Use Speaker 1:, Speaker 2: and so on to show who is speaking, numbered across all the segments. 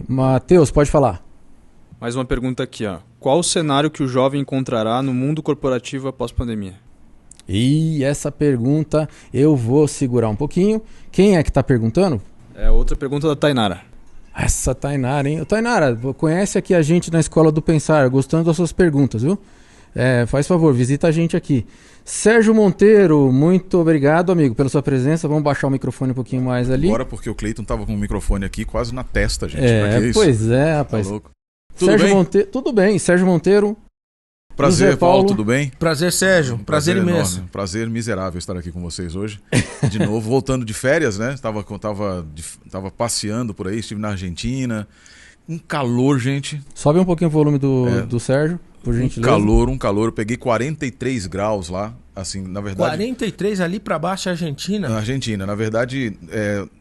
Speaker 1: Matheus, pode falar.
Speaker 2: Mais uma pergunta aqui, ó. Qual o cenário que o jovem encontrará no mundo corporativo após pandemia?
Speaker 1: E essa pergunta eu vou segurar um pouquinho. Quem é que está perguntando?
Speaker 2: É outra pergunta da Tainara.
Speaker 1: Essa Tainara, hein? Tainara, conhece aqui a gente na Escola do Pensar, gostando das suas perguntas, viu? Faz favor, visita a gente aqui. Sérgio Monteiro, muito obrigado, amigo, pela sua presença. Vamos baixar o microfone um pouquinho mais ali.
Speaker 3: Agora porque o Cleiton tava com o microfone aqui quase na testa, gente. Pra que isso?
Speaker 1: Pois é, rapaz.
Speaker 3: Tá louco. Tudo
Speaker 1: Sérgio
Speaker 3: bem?
Speaker 1: Monteiro, tudo bem. Sérgio Monteiro.
Speaker 3: Prazer,
Speaker 1: José Paulo,
Speaker 3: tudo bem?
Speaker 4: Prazer, Sérgio. Prazer imenso.
Speaker 3: Enorme. Prazer miserável estar aqui com vocês hoje. De novo, voltando de férias, né? Tava passeando por aí, estive na Argentina. Um calor, gente.
Speaker 1: Sobe um pouquinho o volume do Sérgio, por gentileza.
Speaker 3: Um calor. Eu peguei 43 graus lá. Assim, na verdade.
Speaker 4: 43 ali pra baixo, Argentina?
Speaker 3: Na Argentina. Na verdade,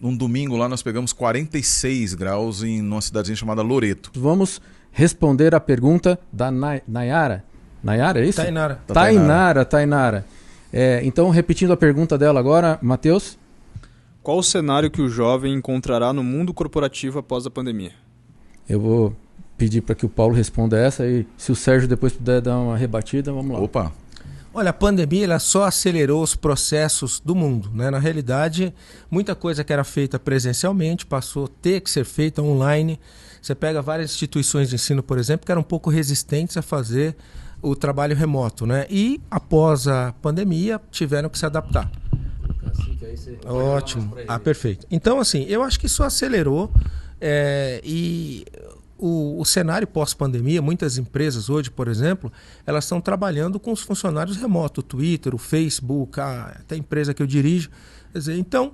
Speaker 3: um domingo lá nós pegamos 46 graus numa cidadezinha chamada Loreto.
Speaker 1: Vamos responder a pergunta da Nayara. Nayara, é isso?
Speaker 4: Tainara.
Speaker 1: Então, repetindo a pergunta dela agora, Matheus.
Speaker 2: Qual o cenário que o jovem encontrará no mundo corporativo após a pandemia?
Speaker 1: Eu vou pedir para que o Paulo responda essa e se o Sérgio depois puder dar uma rebatida, vamos lá.
Speaker 3: Opa!
Speaker 4: Olha, a pandemia ela só acelerou os processos do mundo, né? Na realidade, muita coisa que era feita presencialmente passou a ter que ser feita online. Você pega várias instituições de ensino, por exemplo, que eram um pouco resistentes a fazer o trabalho remoto, né? E após a pandemia tiveram que se adaptar. Ótimo. Perfeito. Então, assim, eu acho que isso acelerou e o cenário pós-pandemia, muitas empresas hoje, por exemplo, elas estão trabalhando com os funcionários remotos, o Twitter, o Facebook, até a empresa que eu dirijo. Quer dizer, então,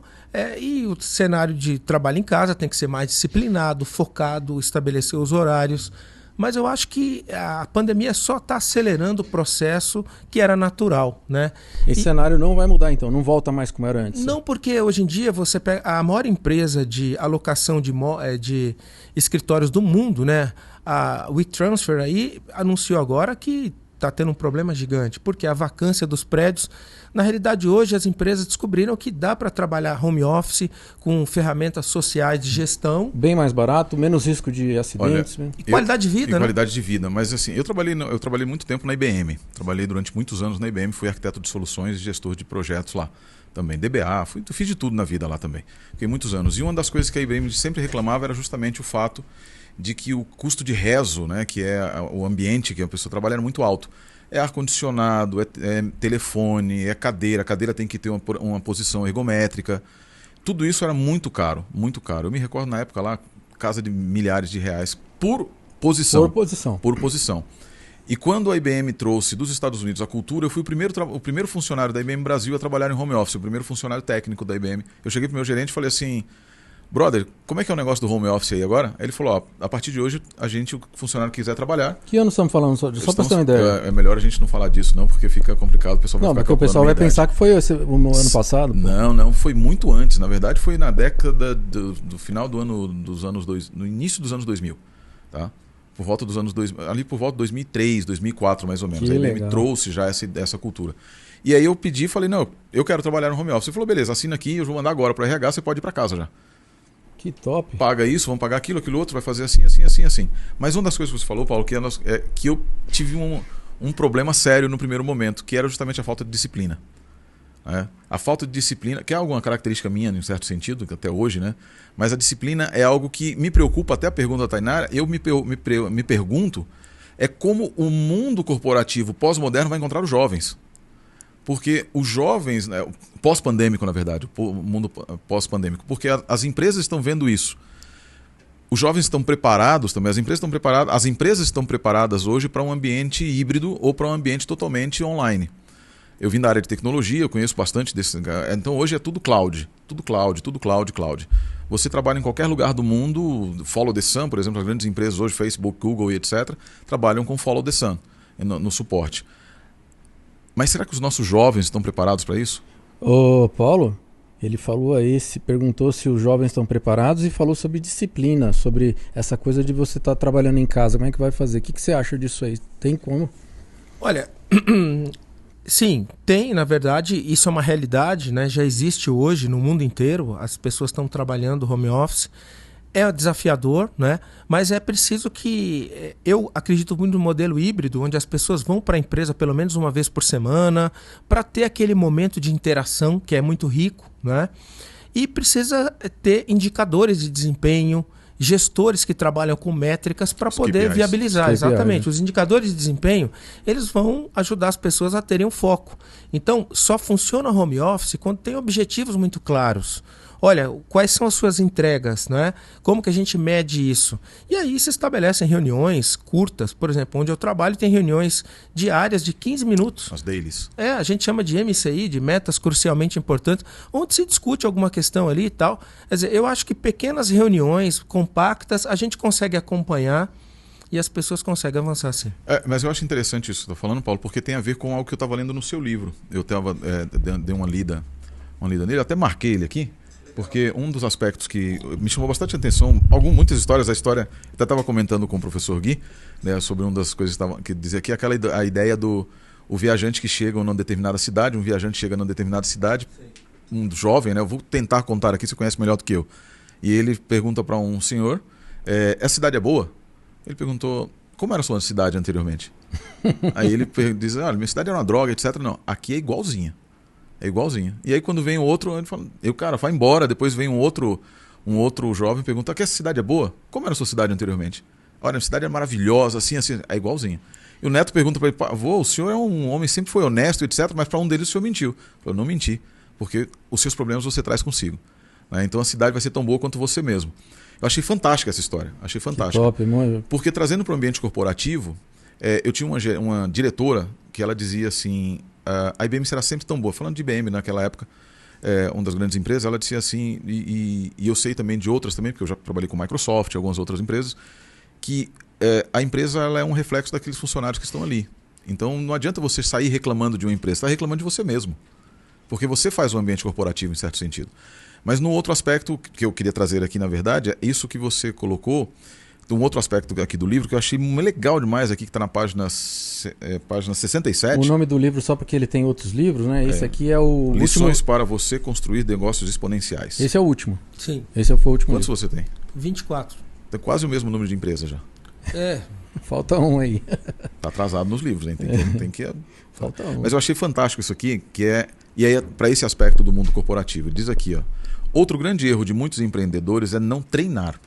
Speaker 4: e o cenário de trabalho em casa tem que ser mais disciplinado, focado, estabelecer os horários. Mas eu acho que a pandemia só está acelerando o processo que era natural, né?
Speaker 1: Esse cenário não vai mudar, então? Não volta mais como era antes?
Speaker 4: Não, porque hoje em dia você pega a maior empresa de alocação de escritórios do mundo, né? A WeTransfer aí anunciou agora que está tendo um problema gigante, porque a vacância dos prédios, na realidade hoje as empresas descobriram que dá para trabalhar home office com ferramentas sociais de gestão.
Speaker 1: Bem mais barato, menos risco de acidentes.
Speaker 4: E qualidade de vida, né?
Speaker 3: Qualidade de vida, mas assim, eu trabalhei muito tempo na IBM, trabalhei durante muitos anos na IBM, fui arquiteto de soluções e gestor de projetos lá também, DBA, fiz de tudo na vida lá também, fiquei muitos anos. E uma das coisas que a IBM sempre reclamava era justamente o fato de que o custo de reso, né, que é o ambiente que a pessoa trabalha, era muito alto. É ar-condicionado, é telefone, é cadeira. A cadeira tem que ter uma posição ergométrica. Tudo isso era muito caro, muito caro. Eu me recordo na época lá, casa de milhares de reais por posição. Por posição. E quando a IBM trouxe dos Estados Unidos a cultura, eu fui o primeiro funcionário da IBM Brasil a trabalhar em home office, o primeiro funcionário técnico da IBM. Eu cheguei para o meu gerente e falei assim: brother, como é que é o negócio do home office aí agora? Aí ele falou, a partir de hoje, o funcionário que quiser trabalhar...
Speaker 1: Que ano estamos falando? Só para você ter uma ideia.
Speaker 3: É melhor a gente não falar disso não, porque fica complicado, o pessoal vai
Speaker 1: porque o pessoal vai pensar que foi o ano passado. Pô.
Speaker 3: Não, foi muito antes. Na verdade, foi na década do final do ano, no início dos anos 2000, tá? Por volta dos anos 2000, ali por volta de 2003, 2004 mais ou menos. Aí ele me trouxe já essa cultura. E aí eu pedi, falei, não, eu quero trabalhar no home office. Ele falou, beleza, assina aqui, eu vou mandar agora para o RH, você pode ir para casa já.
Speaker 1: Que top.
Speaker 3: Paga isso, vamos pagar aquilo outro, vai fazer assim. Mas uma das coisas que você falou, Paulo, que eu tive um problema sério no primeiro momento, que era justamente a falta de disciplina. A falta de disciplina, que é alguma característica minha, em certo sentido, até hoje, né? Mas a disciplina é algo que me preocupa, até a pergunta da Tainara, eu me pergunto, como o mundo corporativo pós-moderno vai encontrar os jovens. Porque os jovens, né, pós-pandêmico, na verdade, o mundo pós-pandêmico, porque as empresas estão vendo isso. Os jovens estão preparados também, as empresas estão preparadas hoje para um ambiente híbrido ou para um ambiente totalmente online. Eu vim da área de tecnologia, eu conheço bastante desse. Então hoje é tudo cloud. Você trabalha em qualquer lugar do mundo, Follow the Sun, por exemplo, as grandes empresas hoje, Facebook, Google e etc., trabalham com Follow the Sun no suporte. Mas será que os nossos jovens estão preparados para isso?
Speaker 1: Ô, Paulo, ele falou aí, perguntou se os jovens estão preparados e falou sobre disciplina, sobre essa coisa de você estar trabalhando em casa. Como é que vai fazer? O que você acha disso aí? Tem como?
Speaker 4: Olha, sim, tem, na verdade, isso é uma realidade, né? Já existe hoje no mundo inteiro, as pessoas estão trabalhando home office. É desafiador, né? Mas é preciso que... Eu acredito muito no modelo híbrido, onde as pessoas vão para a empresa pelo menos uma vez por semana, para ter aquele momento de interação que é muito rico, né? E precisa ter indicadores de desempenho, gestores que trabalham com métricas para poder
Speaker 3: KPIs.
Speaker 4: viabilizar.
Speaker 1: KPIs,
Speaker 4: Exatamente.
Speaker 1: né?
Speaker 4: Os indicadores de desempenho, eles vão ajudar as pessoas a terem um foco. Então, só funciona o home office quando tem objetivos muito claros. Olha, quais são as suas entregas, né? Como que a gente mede isso? E aí se estabelecem reuniões curtas, por exemplo, onde eu trabalho tem reuniões diárias de 15 minutos.
Speaker 3: As dailies.
Speaker 4: A gente chama de MCI, de metas crucialmente importantes, onde se discute alguma questão ali e tal. Quer dizer, eu acho que pequenas reuniões compactas a gente consegue acompanhar e as pessoas conseguem avançar assim.
Speaker 3: Mas eu acho interessante isso que você está falando, Paulo, porque tem a ver com algo que eu estava lendo no seu livro. Eu dei uma lida nele, até marquei ele aqui, porque um dos aspectos que me chamou bastante atenção, muitas histórias, a história, eu até estava comentando com o professor Gui, né, sobre uma das coisas que dizia aqui, a ideia do o viajante que chega numa determinada cidade, um jovem, né, eu vou tentar contar aqui, você conhece melhor do que eu, e ele pergunta para um senhor, essa cidade é boa? Ele perguntou, como era a sua cidade anteriormente? Aí ele diz, olha, minha cidade era uma droga, etc. Não, aqui é igualzinha. É igualzinha. E aí quando vem o outro, ele fala, cara, vai embora. Depois vem um outro jovem e pergunta, que essa cidade é boa? Como era a sua cidade anteriormente? Olha, a cidade é maravilhosa, assim, é igualzinha. E o neto pergunta para ele, avô, o senhor é um homem, sempre foi honesto, etc. Mas para um deles o senhor mentiu. Ele falou, não menti, porque os seus problemas você traz consigo. Né? Então a cidade vai ser tão boa quanto você mesmo. Eu achei fantástica essa história. Achei fantástica.
Speaker 1: Que top, mano. Porque
Speaker 3: trazendo para o ambiente corporativo, eu tinha uma diretora que ela dizia assim, a IBM será sempre tão boa. Falando de IBM naquela época, uma das grandes empresas, ela dizia assim, e eu sei também de outras também, porque eu já trabalhei com Microsoft e algumas outras empresas, que a empresa ela é um reflexo daqueles funcionários que estão ali. Então não adianta você sair reclamando de uma empresa, você está reclamando de você mesmo. Porque você faz o ambiente corporativo em certo sentido. Mas no outro aspecto que eu queria trazer aqui, na verdade, é isso que você colocou, um outro aspecto aqui do livro que eu achei legal demais aqui, que está na página 67.
Speaker 1: O nome do livro, só porque ele tem outros livros, né? Esse aqui é o
Speaker 3: Lições
Speaker 1: último...
Speaker 3: para você construir negócios exponenciais.
Speaker 1: Esse é o último.
Speaker 4: Sim.
Speaker 1: Esse foi o último.
Speaker 3: Quantos
Speaker 1: livro.
Speaker 3: você tem?
Speaker 4: 24.
Speaker 3: Tem quase o mesmo número de empresas já.
Speaker 1: Falta um aí.
Speaker 3: Está atrasado nos livros, hein? Tem que...
Speaker 1: Falta um.
Speaker 3: Mas eu achei fantástico isso aqui, e aí para esse aspecto do mundo corporativo. Diz aqui, ó. Outro grande erro de muitos empreendedores é não treinar,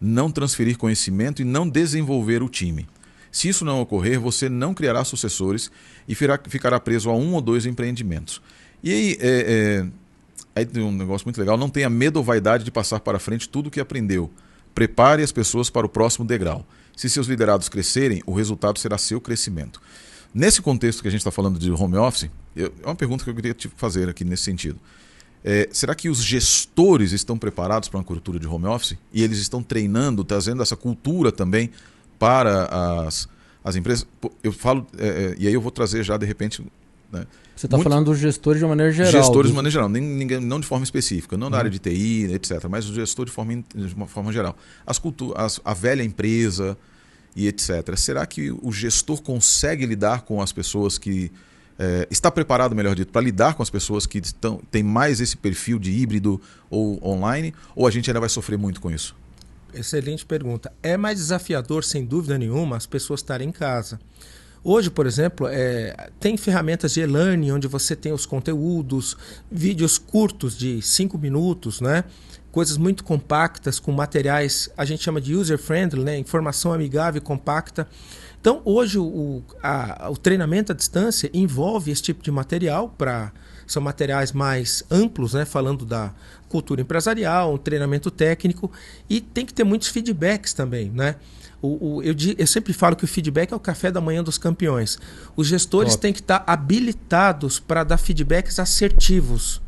Speaker 3: não transferir conhecimento e não desenvolver o time. Se isso não ocorrer, você não criará sucessores e ficará preso a 1 ou 2 empreendimentos. E aí tem um negócio muito legal, não tenha medo ou vaidade de passar para frente tudo o que aprendeu. Prepare as pessoas para o próximo degrau. Se seus liderados crescerem, o resultado será seu crescimento. Nesse contexto que a gente está falando de home office, é uma pergunta que eu queria te fazer aqui nesse sentido. Será que os gestores estão preparados para uma cultura de home office? E eles estão treinando, trazendo essa cultura também para as empresas? Eu falo, e aí eu vou trazer já de repente... Né,
Speaker 1: você está falando dos gestores de uma maneira geral.
Speaker 3: Gestores de maneira geral, não de forma específica, não na área de TI, etc., mas o gestor de uma forma geral. A velha empresa e etc. Será que o gestor consegue lidar com as pessoas que... está preparado, melhor dito, para lidar com as pessoas que têm mais esse perfil de híbrido ou online, ou a gente ainda vai sofrer muito com isso?
Speaker 4: Excelente pergunta. É mais desafiador, sem dúvida nenhuma, as pessoas estarem em casa. Hoje, por exemplo, tem ferramentas de e-learning, onde você tem os conteúdos, vídeos curtos de 5 minutos, né? Coisas muito compactas, com materiais, a gente chama de user-friendly, né? Informação amigável e compacta. Então, hoje, o treinamento à distância envolve esse tipo de material, são materiais mais amplos, né? Falando da cultura empresarial, um treinamento técnico, e tem que ter muitos feedbacks também, né? Eu sempre falo que o feedback é o café da manhã dos campeões. Os gestores têm que estar habilitados para dar feedbacks assertivos.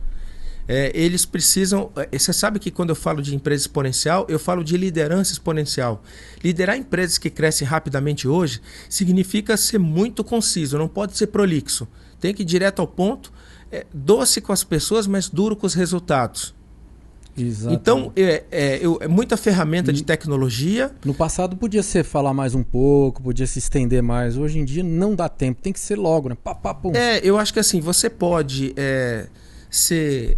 Speaker 4: Eles precisam... Você sabe que quando eu falo de empresa exponencial, eu falo de liderança exponencial. Liderar empresas que crescem rapidamente hoje significa ser muito conciso, não pode ser prolixo. Tem que ir direto ao ponto, doce com as pessoas, mas duro com os resultados.
Speaker 1: Exato.
Speaker 4: Então, muita ferramenta de tecnologia.
Speaker 1: No passado podia ser falar mais um pouco, podia se estender mais. Hoje em dia não dá tempo, tem que ser logo, né? Pum.
Speaker 4: Eu acho que assim, você pode ser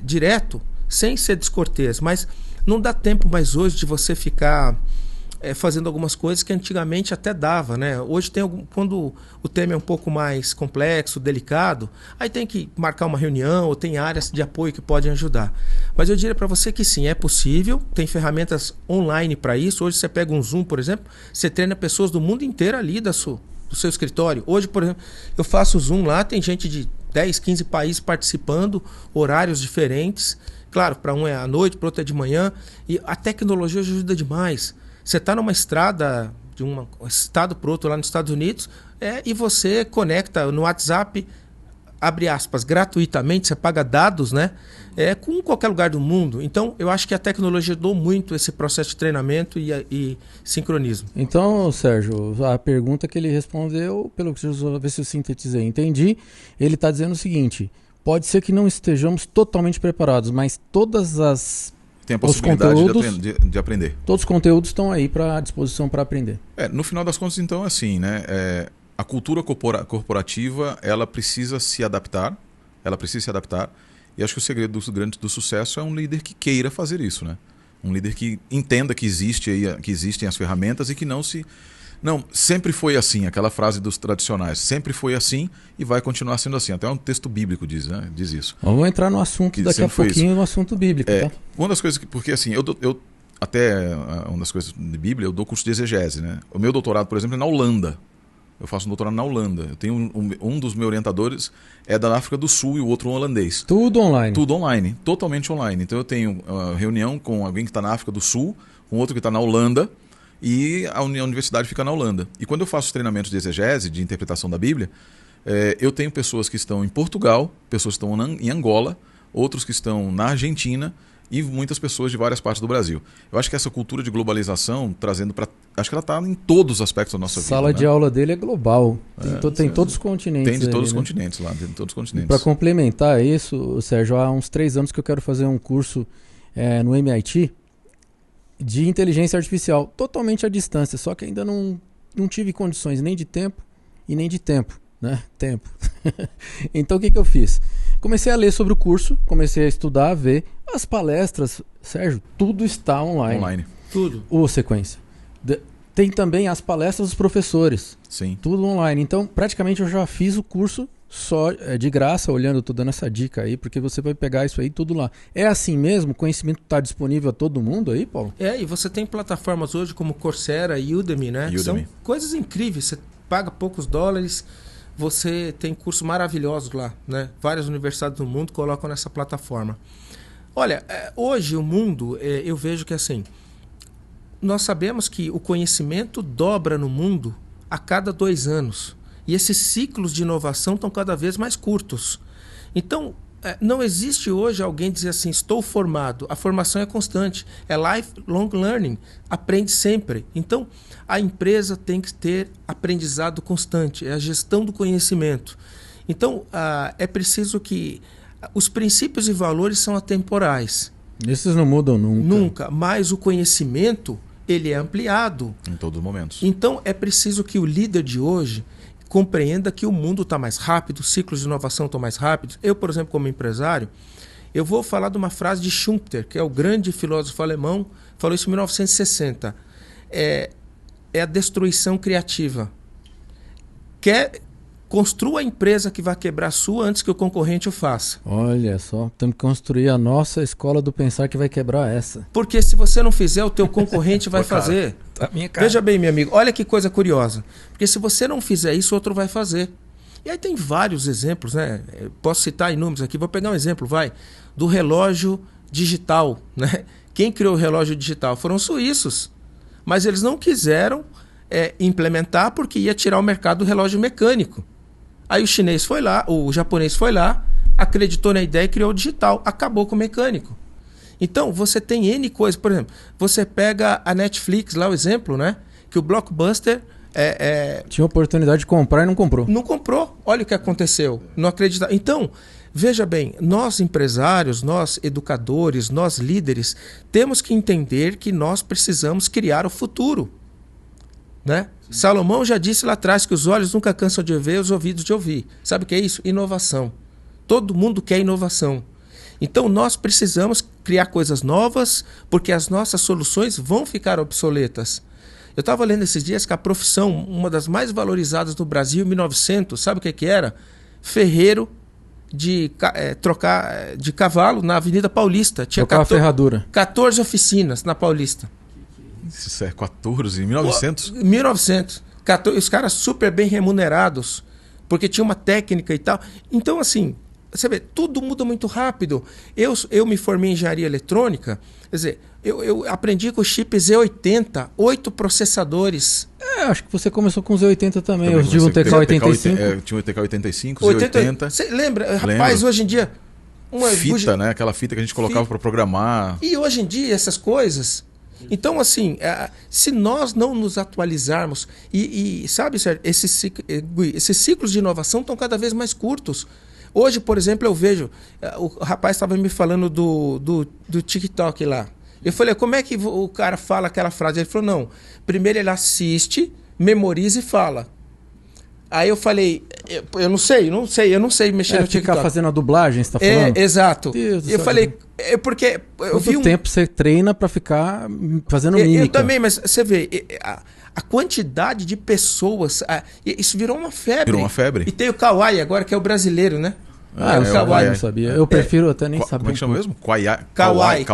Speaker 4: direto sem ser descortês, mas Não dá tempo mais hoje de você ficar fazendo algumas coisas que antigamente até dava, né? Hoje quando o tema é um pouco mais complexo, delicado, aí tem que marcar uma reunião ou tem áreas de apoio que podem ajudar. Mas eu diria para você que sim, é possível, tem ferramentas online para isso. Hoje você pega um Zoom, por exemplo, você treina pessoas do mundo inteiro ali do seu escritório. Hoje, por exemplo, eu faço Zoom lá, tem gente de 10, 15 países participando, horários diferentes. Claro, para um é à noite, para outro é de manhã. E a tecnologia ajuda demais. Você está numa estrada de um estado para o outro lá nos Estados Unidos e você conecta no WhatsApp, abre aspas, gratuitamente, você paga dados, né? Com qualquer lugar do mundo. Então, eu acho que a tecnologia ajudou muito esse processo de treinamento e sincronismo.
Speaker 1: Então, Sérgio, a pergunta que ele respondeu, pelo que eu ver se eu sintetizei, entendi, ele está dizendo o seguinte: pode ser que não estejamos totalmente preparados, mas todas as
Speaker 3: tem a possibilidade de aprender.
Speaker 1: Todos os conteúdos estão aí à disposição para aprender.
Speaker 3: No final das contas, então, assim, né? A cultura corporativa, ela precisa se adaptar. E acho que o segredo do sucesso é um líder que queira fazer isso, né? Um líder que entenda que existem as ferramentas e que não, sempre foi assim, aquela frase dos tradicionais, sempre foi assim e vai continuar sendo assim. Até um texto bíblico diz isso.
Speaker 1: Vamos entrar no assunto daqui a pouquinho, no assunto bíblico, tá?
Speaker 3: Uma das coisas porque assim, uma das coisas de Bíblia, eu dou curso de exegese, né? O meu doutorado, por exemplo, é na Holanda. Eu faço um doutorado na Holanda. Eu tenho um dos meus orientadores é da África do Sul e o outro holandês.
Speaker 1: Tudo online?
Speaker 3: Tudo online, totalmente online. Então eu tenho reunião com alguém que está na África do Sul, com outro que está na Holanda, e a universidade fica na Holanda. E quando eu faço os treinamentos de exegese, de interpretação da Bíblia, eu tenho pessoas que estão em Portugal, pessoas que estão em Angola, outros que estão na Argentina e muitas pessoas de várias partes do Brasil. Eu acho que essa cultura de globalização, trazendo para... Acho que ela está em todos os aspectos da nossa vida.
Speaker 1: A sala de aula dele é global. Tem todos os continentes.
Speaker 3: Tem de todos os continentes lá. Tem de todos os continentes.
Speaker 1: Para complementar isso, Sérgio, há uns 3 anos que eu quero fazer um curso no MIT de inteligência artificial, totalmente à distância, só que ainda não tive condições nem de tempo e nem de tempo, né? Tempo. Então o que eu fiz? Comecei a ler sobre o curso, comecei a estudar, a ver as palestras. Sérgio, tudo está online.
Speaker 4: Tudo.
Speaker 1: Sequência. Tem também as palestras dos professores.
Speaker 3: Sim.
Speaker 1: Tudo online. Então, praticamente eu já fiz o curso só de graça, olhando, eu tô dando essa dica aí, porque você vai pegar isso aí tudo lá. É assim mesmo? O conhecimento está disponível a todo mundo aí, Paulo?
Speaker 4: E você tem plataformas hoje como Coursera e Udemy, né?
Speaker 3: Udemy.
Speaker 4: São coisas incríveis. Você paga poucos dólares, você tem cursos maravilhosos lá, né? Várias universidades do mundo colocam nessa plataforma. Olha, hoje o mundo, eu vejo que assim, nós sabemos que o conhecimento dobra no mundo a cada 2 anos. E esses ciclos de inovação estão cada vez mais curtos. Então, não existe hoje alguém dizer assim, estou formado. A formação é constante, é lifelong learning, aprende sempre. Então, a empresa tem que ter aprendizado constante, é a gestão do conhecimento. Então, é preciso que os princípios e valores são atemporais.
Speaker 1: Esses não mudam nunca.
Speaker 4: Nunca, mas o conhecimento, ele é ampliado.
Speaker 3: Em todos os momentos.
Speaker 4: Então, é preciso que o líder de hoje compreenda que o mundo está mais rápido, os ciclos de inovação estão mais rápidos. Eu, por exemplo, como empresário, eu vou falar de uma frase de Schumpeter, que é o grande filósofo alemão, falou isso em 1960. É a destruição criativa. Construa a empresa que vai quebrar a sua antes que o concorrente o faça.
Speaker 1: Olha só, temos que construir a nossa escola do pensar que vai quebrar essa.
Speaker 4: Porque se você não fizer, o teu concorrente vai fazer.
Speaker 1: Tá minha cara.
Speaker 4: Veja bem, meu amigo, olha que coisa curiosa. Porque se você não fizer isso, outro vai fazer. E aí tem vários exemplos, né? Eu posso citar inúmeros aqui. Vou pegar um exemplo, do relógio digital, né? Quem criou o relógio digital? Foram os suíços. Mas eles não quiseram implementar porque ia tirar o mercado do relógio mecânico. Aí o chinês foi lá, o japonês foi lá, acreditou na ideia e criou o digital. Acabou com o mecânico. Então, você tem N coisas. Por exemplo, você pega a Netflix, lá o exemplo, né? Que o Blockbuster...
Speaker 1: Tinha oportunidade de comprar e não comprou.
Speaker 4: Não comprou. Olha o que aconteceu. Não acreditava. Então, veja bem, nós empresários, nós educadores, nós líderes, temos que entender que nós precisamos criar o futuro. Né? Salomão já disse lá atrás que os olhos nunca cansam de ver, os ouvidos de ouvir. Sabe o que é isso? Inovação. Todo mundo quer inovação. Então nós precisamos criar coisas novas, porque as nossas soluções vão ficar obsoletas. Eu estava lendo esses dias que a profissão, uma das mais valorizadas do Brasil, em 1900, sabe o que era? Ferreiro de trocar de cavalo na Avenida Paulista. Tinha
Speaker 1: Trocar a ferradura.
Speaker 4: 14 oficinas na Paulista.
Speaker 3: Isso é 14, 1900?
Speaker 4: 1900. Os caras super bem remunerados, porque tinha uma técnica e tal. Então, assim, você vê, tudo muda muito rápido. Eu me formei em engenharia eletrônica, quer dizer, eu aprendi com o chip Z80, 8 processadores.
Speaker 1: Acho que você começou com os 80 também. Eu
Speaker 3: tive
Speaker 1: tive um TK-85.
Speaker 3: Tinha o TK-85, Z80.
Speaker 4: Você lembra? Rapaz, hoje em dia...
Speaker 3: Fita, né? Aquela fita que a gente colocava para programar.
Speaker 4: E hoje em dia, essas coisas... Então, assim, se nós não nos atualizarmos... E sabe, Sérgio, esses ciclos de inovação estão cada vez mais curtos. Hoje, por exemplo, eu vejo... O rapaz estava me falando do TikTok lá. Eu falei, como é que o cara fala aquela frase? Ele falou, não. Primeiro ele assiste, memoriza e fala. Aí eu falei, eu não sei mexer no TikTok.
Speaker 1: Ficar fazendo a dublagem, você tá falando?
Speaker 4: Exato. Eu falei, porque eu vi
Speaker 1: Quanto tempo você treina pra ficar fazendo mímica?
Speaker 4: Eu também, mas você vê, a quantidade de pessoas, isso virou uma febre.
Speaker 3: Virou uma febre.
Speaker 4: E tem o Kawaii agora, que é o brasileiro, né?
Speaker 1: O Kawaii, não sabia. Eu prefiro até nem saber.
Speaker 3: Como é que chama mesmo?
Speaker 4: Kawaii.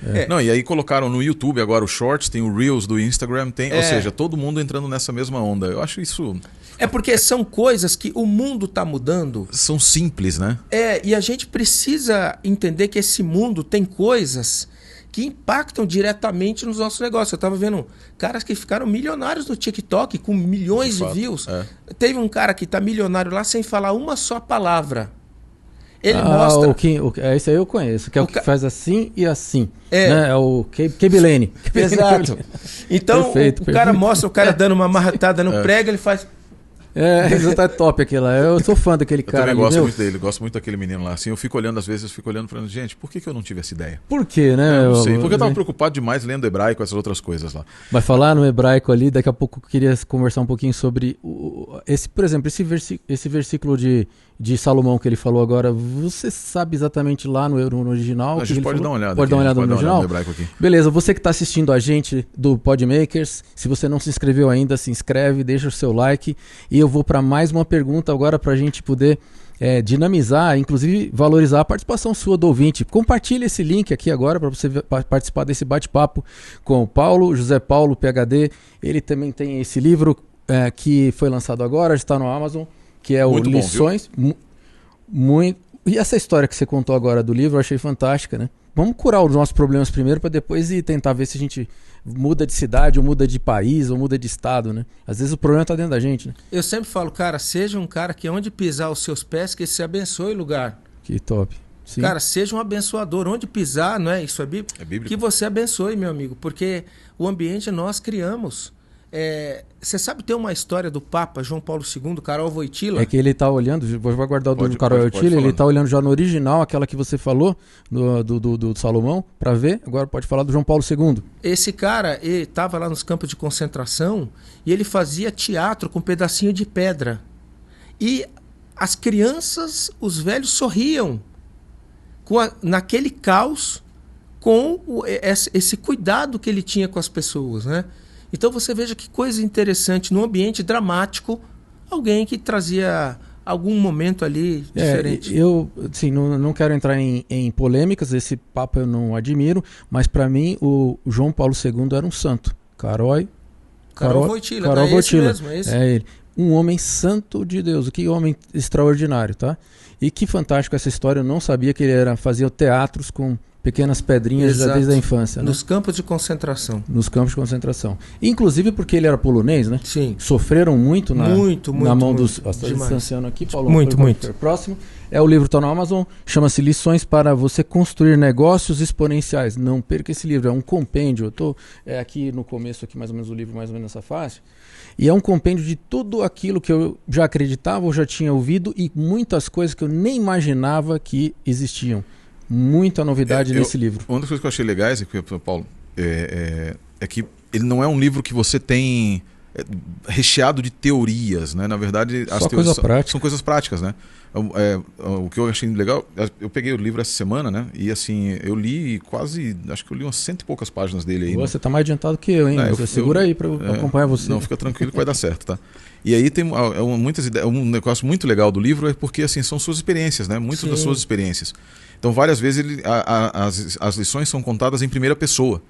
Speaker 3: Né? Não, e aí colocaram no YouTube agora o Shorts, tem o Reels do Instagram, ou seja, todo mundo entrando nessa mesma onda. Eu acho isso...
Speaker 4: É porque são coisas que o mundo está mudando.
Speaker 3: São simples, né?
Speaker 4: E a gente precisa entender que esse mundo tem coisas que impactam diretamente nos nossos negócios. Eu estava vendo caras que ficaram milionários no TikTok com milhões de views. Teve um cara que está milionário lá sem falar uma só palavra. Ele mostra...
Speaker 1: Esse aí eu conheço, que é o que faz assim e assim. Né? É o Kebilene.
Speaker 4: Exato. Então, perfeito. Cara mostra o cara dando uma marretada no prego, ele faz...
Speaker 1: Isso é top aquilo lá. Eu sou fã daquele cara.
Speaker 3: Eu também gosto muito dele, gosto muito daquele menino lá. Assim, eu fico olhando, às vezes, falando, gente, por que eu não tive essa ideia?
Speaker 1: Por quê, né?
Speaker 3: Eu não sei, porque eu tava preocupado demais lendo hebraico, essas outras coisas lá.
Speaker 1: Vai falar no hebraico ali, daqui a pouco eu queria conversar um pouquinho sobre por exemplo, esse versículo de Salomão que ele falou agora. Você sabe exatamente lá no original?
Speaker 3: A gente pode dar uma olhada.
Speaker 1: Pode dar uma olhada no original?
Speaker 3: No hebraico aqui.
Speaker 1: Beleza, você que está assistindo a gente do Podmakers, se você não se inscreveu ainda, se inscreve, deixa o seu like. E eu vou para mais uma pergunta agora para a gente poder dinamizar, inclusive valorizar a participação sua do ouvinte. Compartilhe esse link aqui agora para você participar desse bate-papo com o Paulo, José Paulo, PhD. Ele também tem esse livro que foi lançado agora, está no Amazon, que é o
Speaker 3: muito
Speaker 1: Lições. Muito. E essa história que você contou agora do livro eu achei fantástica, né? Vamos curar os nossos problemas primeiro para depois ir tentar ver se a gente muda de cidade, ou muda de país, ou muda de estado, né? Às vezes o problema está dentro da gente, né?
Speaker 4: Eu sempre falo, cara, seja um cara que onde pisar os seus pés, que se abençoe o lugar.
Speaker 1: Que top. Sim.
Speaker 4: Cara, seja um abençoador. Onde pisar, não é? Isso é bíblico?
Speaker 3: É bíblico.
Speaker 4: Que você abençoe, meu amigo, porque o ambiente nós criamos. Você sabe, tem uma história do Papa João Paulo II, Karol Wojtyla?
Speaker 1: É que ele está olhando, vou guardar o do Karol Wojtyla, ele está olhando já no original, aquela que você falou, do Salomão, para ver. Agora pode falar do João Paulo II.
Speaker 4: Esse cara, ele estava lá nos campos de concentração e ele fazia teatro com um pedacinho de pedra. E as crianças, os velhos sorriam naquele caos com esse cuidado que ele tinha com as pessoas, né? Então você veja que coisa interessante, num ambiente dramático, alguém que trazia algum momento ali diferente.
Speaker 1: Eu assim, não quero entrar em polêmicas, esse papo eu não admiro, mas para mim o João Paulo II era um santo. Karol
Speaker 4: Wojtyla, é esse mesmo, é esse.
Speaker 1: É ele. Um homem santo de Deus, que homem extraordinário, tá? E que fantástico essa história, eu não sabia que ele fazia teatros com pequenas pedrinhas já desde a infância.
Speaker 4: Nos campos de concentração.
Speaker 1: Nos campos de concentração. Inclusive porque ele era polonês, né?
Speaker 4: Sim.
Speaker 1: Sofreram muito na mão dos... Estou distanciando aqui, Paulo.
Speaker 4: Muito.
Speaker 1: Próximo. O livro está no Amazon, chama-se Lições para você construir negócios exponenciais. Não perca esse livro, é um compêndio. Eu estou aqui no começo, aqui mais ou menos o livro, mais ou menos nessa faixa. E é um compêndio de tudo aquilo que eu já acreditava ou já tinha ouvido e muitas coisas que eu nem imaginava que existiam. Muita novidade nesse livro.
Speaker 3: Uma das coisas que eu achei legais, Paulo, é que ele não é um livro que você tem recheado de teorias, né? Na verdade, as
Speaker 1: Só
Speaker 3: teorias
Speaker 1: coisa prática.
Speaker 3: são coisas práticas, né? O que eu achei legal, eu peguei o livro essa semana, né? E assim, eu li quase, acho que eu li umas 100 e poucas páginas dele aí.
Speaker 1: Você tá mais adiantado que eu, hein? Você segura aí para acompanhar você.
Speaker 3: Não, fica tranquilo que vai dar certo, tá? E aí tem muitas ideias. Um negócio muito legal do livro é porque assim, são suas experiências, né? Muitas das suas experiências. Então, várias vezes as lições são contadas em primeira pessoa.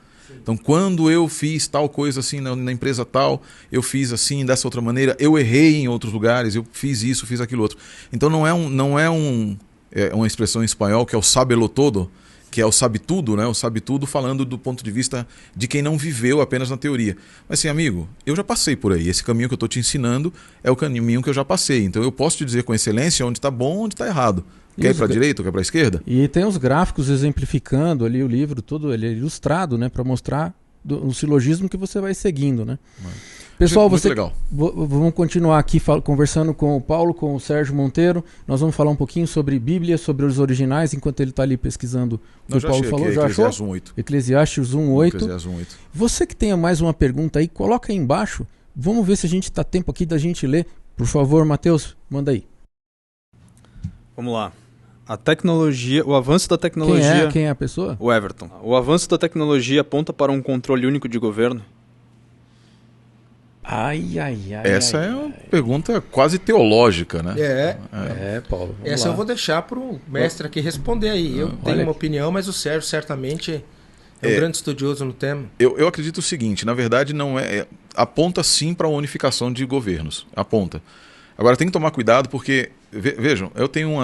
Speaker 3: Então, quando eu fiz tal coisa assim na empresa tal, eu fiz assim dessa outra maneira, eu errei em outros lugares, eu fiz isso, fiz aquilo outro. Então, não é uma expressão em espanhol que é o sábelo todo, que é o sabe tudo, né? O sabe tudo falando do ponto de vista de quem não viveu apenas na teoria. Mas assim, amigo, eu já passei por aí. Esse caminho que eu estou te ensinando é o caminho que eu já passei. Então, eu posso te dizer com excelência onde está bom, onde está errado. Quer ir para a direita ou quer para a esquerda?
Speaker 1: E tem os gráficos exemplificando ali o livro, todo ele é ilustrado, né, para mostrar o silogismo que você vai seguindo, né? Pessoal,
Speaker 3: muito legal.
Speaker 1: Vamos continuar aqui conversando com o Paulo, com o Sérgio Monteiro. Nós vamos falar um pouquinho sobre Bíblia, sobre os originais, enquanto ele está ali pesquisando o que o Paulo falou. Já achou? Eclesiastes 1:8.
Speaker 3: Eclesiastes 1:8.
Speaker 1: Você que tenha mais uma pergunta aí, coloca aí embaixo. Vamos ver se a gente está tempo aqui da gente ler. Por favor, Matheus, manda aí.
Speaker 2: Vamos lá. A tecnologia, o avanço da tecnologia...
Speaker 1: Quem é a pessoa?
Speaker 2: O Everton. O avanço da tecnologia aponta para um controle único de governo?
Speaker 3: Essa é uma pergunta quase teológica, né?
Speaker 1: Paulo.
Speaker 4: Essa eu vou deixar para o mestre aqui responder aí. Eu tenho uma opinião, mas o Sérgio certamente é um grande estudioso no tema.
Speaker 3: Eu acredito o seguinte, na verdade não aponta sim para a unificação de governos. Aponta. Agora tem que tomar cuidado porque, vejam, eu tenho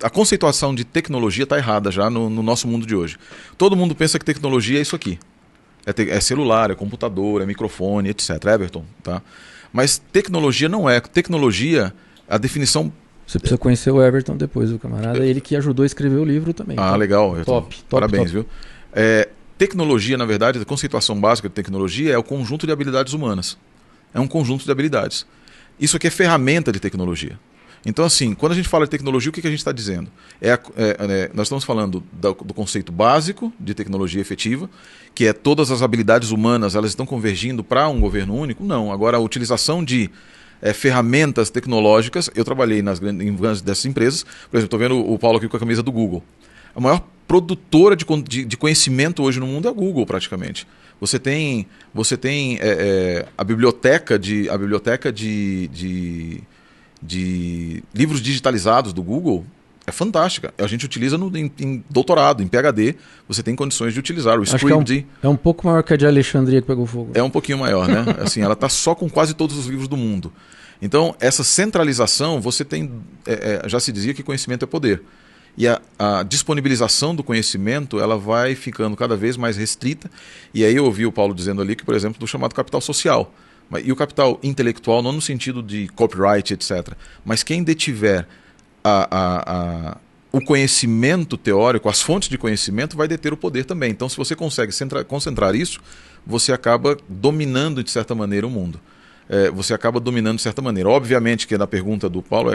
Speaker 3: a conceituação de tecnologia está errada já no nosso mundo de hoje. Todo mundo pensa que tecnologia é isso aqui. É celular, é computador, é microfone, etc. Everton, tá? Mas tecnologia não é. Tecnologia, a definição...
Speaker 1: Você precisa conhecer o Everton depois, viu, camarada? Ele que ajudou a escrever o livro também.
Speaker 3: Ah, tá? Legal, Everton.
Speaker 1: Top.
Speaker 3: Parabéns, viu? Tecnologia, na verdade, a conceituação básica de tecnologia é o conjunto de habilidades humanas. É um conjunto de habilidades. Isso aqui é ferramenta de tecnologia. Então, assim, quando a gente fala de tecnologia, o que a gente está dizendo? Nós estamos falando do conceito básico de tecnologia efetiva, que é todas as habilidades humanas, elas estão convergindo para um governo único? Não. Agora, a utilização de ferramentas tecnológicas, eu trabalhei em grandes dessas empresas, por exemplo, estou vendo o Paulo aqui com a camisa do Google. A maior produtora de conhecimento hoje no mundo é a Google, praticamente. Você tem a biblioteca de livros digitalizados do Google é fantástica. A gente utiliza em doutorado, em PhD, você tem condições de utilizar o Scribd.
Speaker 1: É um pouco maior que a de Alexandria que pegou fogo.
Speaker 3: É um pouquinho maior, né? Assim, ela está só com quase todos os livros do mundo. Então, essa centralização, você tem... já se dizia que conhecimento é poder. E a disponibilização do conhecimento, ela vai ficando cada vez mais restrita. E aí eu ouvi o Paulo dizendo ali que, por exemplo, do chamado capital social. E o capital intelectual, não no sentido de copyright, etc. Mas quem detiver o conhecimento teórico, as fontes de conhecimento, vai deter o poder também. Então, se você consegue concentrar isso, você acaba dominando, de certa maneira, o mundo. Você acaba dominando de certa maneira. Obviamente que na pergunta do Paulo...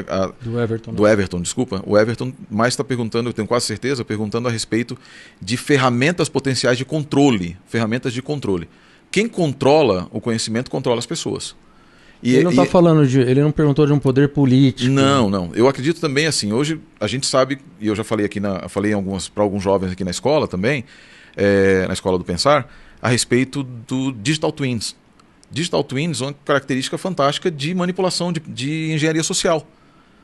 Speaker 3: Do Everton, desculpa. O Everton mais está perguntando, eu tenho quase certeza, perguntando a respeito de ferramentas potenciais de controle. Ferramentas de controle. Quem controla o conhecimento controla as pessoas.
Speaker 1: Ele não está falando ele não perguntou de um poder político.
Speaker 3: Não. Eu acredito também assim, hoje a gente sabe, e eu já falei aqui, falei para alguns jovens aqui na escola também, na Escola do Pensar, a respeito do Digital Twins. Digital Twins é uma característica fantástica de manipulação de engenharia social.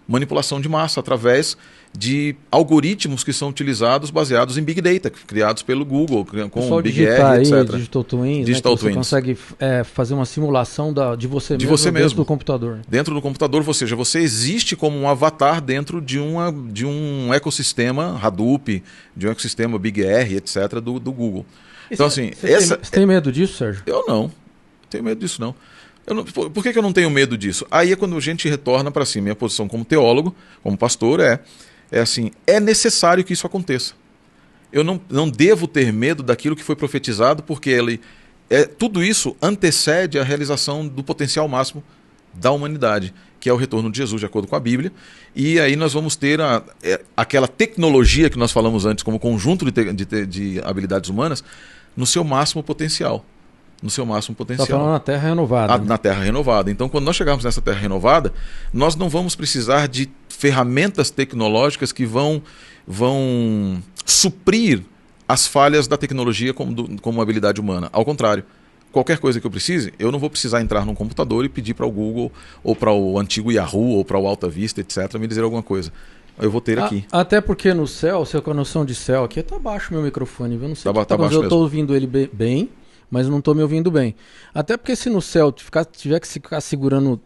Speaker 3: Manipulação de massa através de algoritmos que são utilizados baseados em Big Data, criados pelo Google, com o Big R, etc.
Speaker 1: Digital Twins, você consegue fazer uma simulação de você mesmo dentro do computador.
Speaker 3: Dentro do computador, ou seja, você existe como um avatar dentro de um ecossistema Hadoop, de um ecossistema Big R, etc. do Google. Então, assim,
Speaker 1: você tem medo disso, Sérgio?
Speaker 3: Eu não tenho medo disso, não. Por que eu não tenho medo disso? Aí é quando a gente retorna para si. Minha posição como teólogo, como pastor, é necessário que isso aconteça. Eu não devo ter medo daquilo que foi profetizado, porque tudo isso antecede a realização do potencial máximo da humanidade, que é o retorno de Jesus, de acordo com a Bíblia. E aí nós vamos ter aquela tecnologia que nós falamos antes, como conjunto de habilidades humanas, no seu máximo potencial. no seu máximo
Speaker 1: Está
Speaker 3: potencial.
Speaker 1: falando na Terra renovada.
Speaker 3: Na Terra renovada. Então, quando nós chegarmos nessa Terra renovada, nós não vamos precisar de ferramentas tecnológicas que vão suprir as falhas da tecnologia como uma habilidade humana. Ao contrário, qualquer coisa que eu precise, eu não vou precisar entrar num computador e pedir para o Google, ou para o antigo Yahoo, ou para o Alta Vista, etc., me dizer alguma coisa. Eu vou ter aqui.
Speaker 1: Até porque no céu, você com a noção de céu aqui, tá baixo o meu microfone, viu? Não sei
Speaker 3: Tá baixo
Speaker 1: eu
Speaker 3: mesmo.
Speaker 1: tô ouvindo ele bem, mas não tô me ouvindo bem. Até porque se no céu tiver que ficar segurando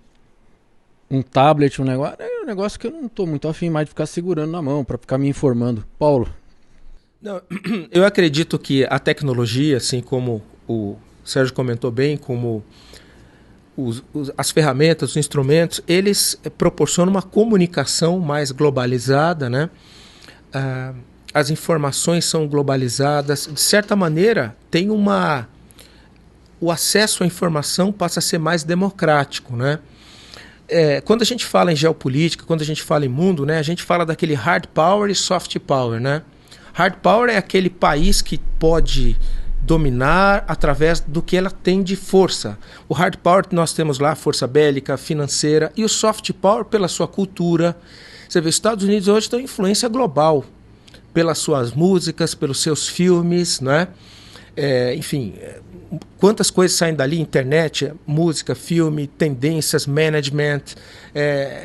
Speaker 1: um tablet, um negócio que eu não tô muito afim mais de ficar segurando na mão, para ficar me informando. Paulo?
Speaker 4: Não, eu acredito que a tecnologia, assim como o Sérgio comentou bem, como as ferramentas, os instrumentos, eles proporcionam uma comunicação mais globalizada, né? As informações são globalizadas. De certa maneira, o acesso à informação passa a ser mais democrático, né? Quando a gente fala em geopolítica, quando a gente fala em mundo, né, a gente fala daquele hard power e soft power, né? Hard power é aquele país que pode dominar através do que ela tem de força. O hard power nós temos lá, força bélica, financeira, e o soft power pela sua cultura. Você vê, os Estados Unidos hoje têm influência global pelas suas músicas, pelos seus filmes, né? Enfim, quantas coisas saem dali, internet, música, filme, tendências, management,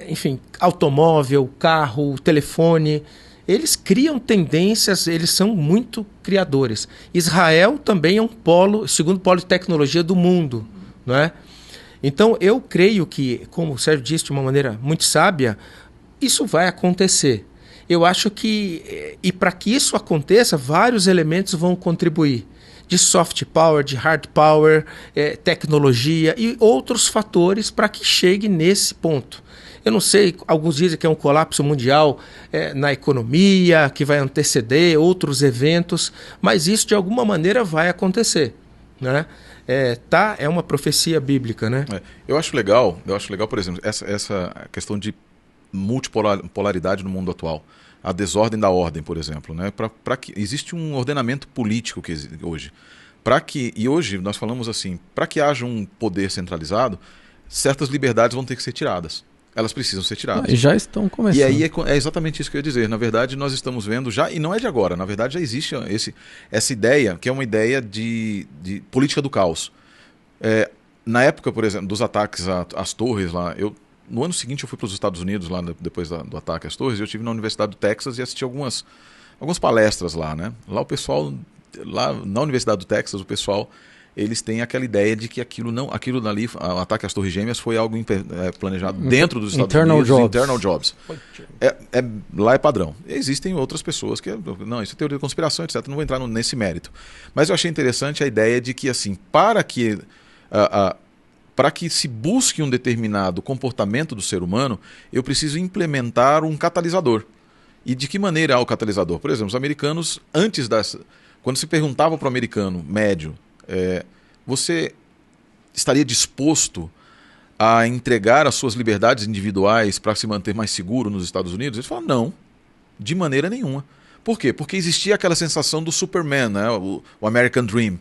Speaker 4: enfim, automóvel, carro, telefone. Eles criam tendências, eles são muito criadores. Israel também é o segundo polo de tecnologia do mundo, não é? Então, eu creio que, como o Sérgio disse de uma maneira muito sábia, isso vai acontecer. Eu acho que, e para que isso aconteça, vários elementos vão contribuir. De soft power, de hard power, tecnologia e outros fatores para que chegue nesse ponto. Eu não sei, alguns dizem que é um colapso mundial na economia, que vai anteceder outros eventos, mas isso de alguma maneira vai acontecer, né? É uma profecia bíblica, né?
Speaker 3: Eu acho legal, por exemplo, essa questão de multipolaridade no mundo atual. A desordem da ordem, por exemplo, né? Que existe um ordenamento político hoje. E hoje nós falamos assim, para que haja um poder centralizado, certas liberdades vão ter que ser tiradas. Elas precisam ser tiradas.
Speaker 1: E já estão começando.
Speaker 3: E aí é exatamente isso que eu ia dizer. Na verdade, nós estamos vendo já, e não é de agora, na verdade já existe essa ideia, que é uma ideia de política do caos. Na época, por exemplo, dos ataques às torres lá, no ano seguinte eu fui para os Estados Unidos, lá depois do ataque às torres, e eu estive na Universidade do Texas e assisti algumas palestras lá, né? Lá o pessoal, lá na Universidade do Texas, o pessoal, eles têm aquela ideia de que aquilo dali, o ataque às torres gêmeas foi algo planejado dentro dos Estados Unidos, internal jobs. Lá é padrão. Existem outras pessoas que, não, isso é teoria da conspiração, etc. Não vou entrar nesse mérito. Mas eu achei interessante a ideia de que, assim, para que se busque um determinado comportamento do ser humano, eu preciso implementar um catalisador. E de que maneira é o catalisador? Por exemplo, os americanos, quando se perguntava para o americano médio, você estaria disposto a entregar as suas liberdades individuais para se manter mais seguro nos Estados Unidos? Eles falaram, não, de maneira nenhuma. Por quê? Porque existia aquela sensação do Superman, né? O American Dream.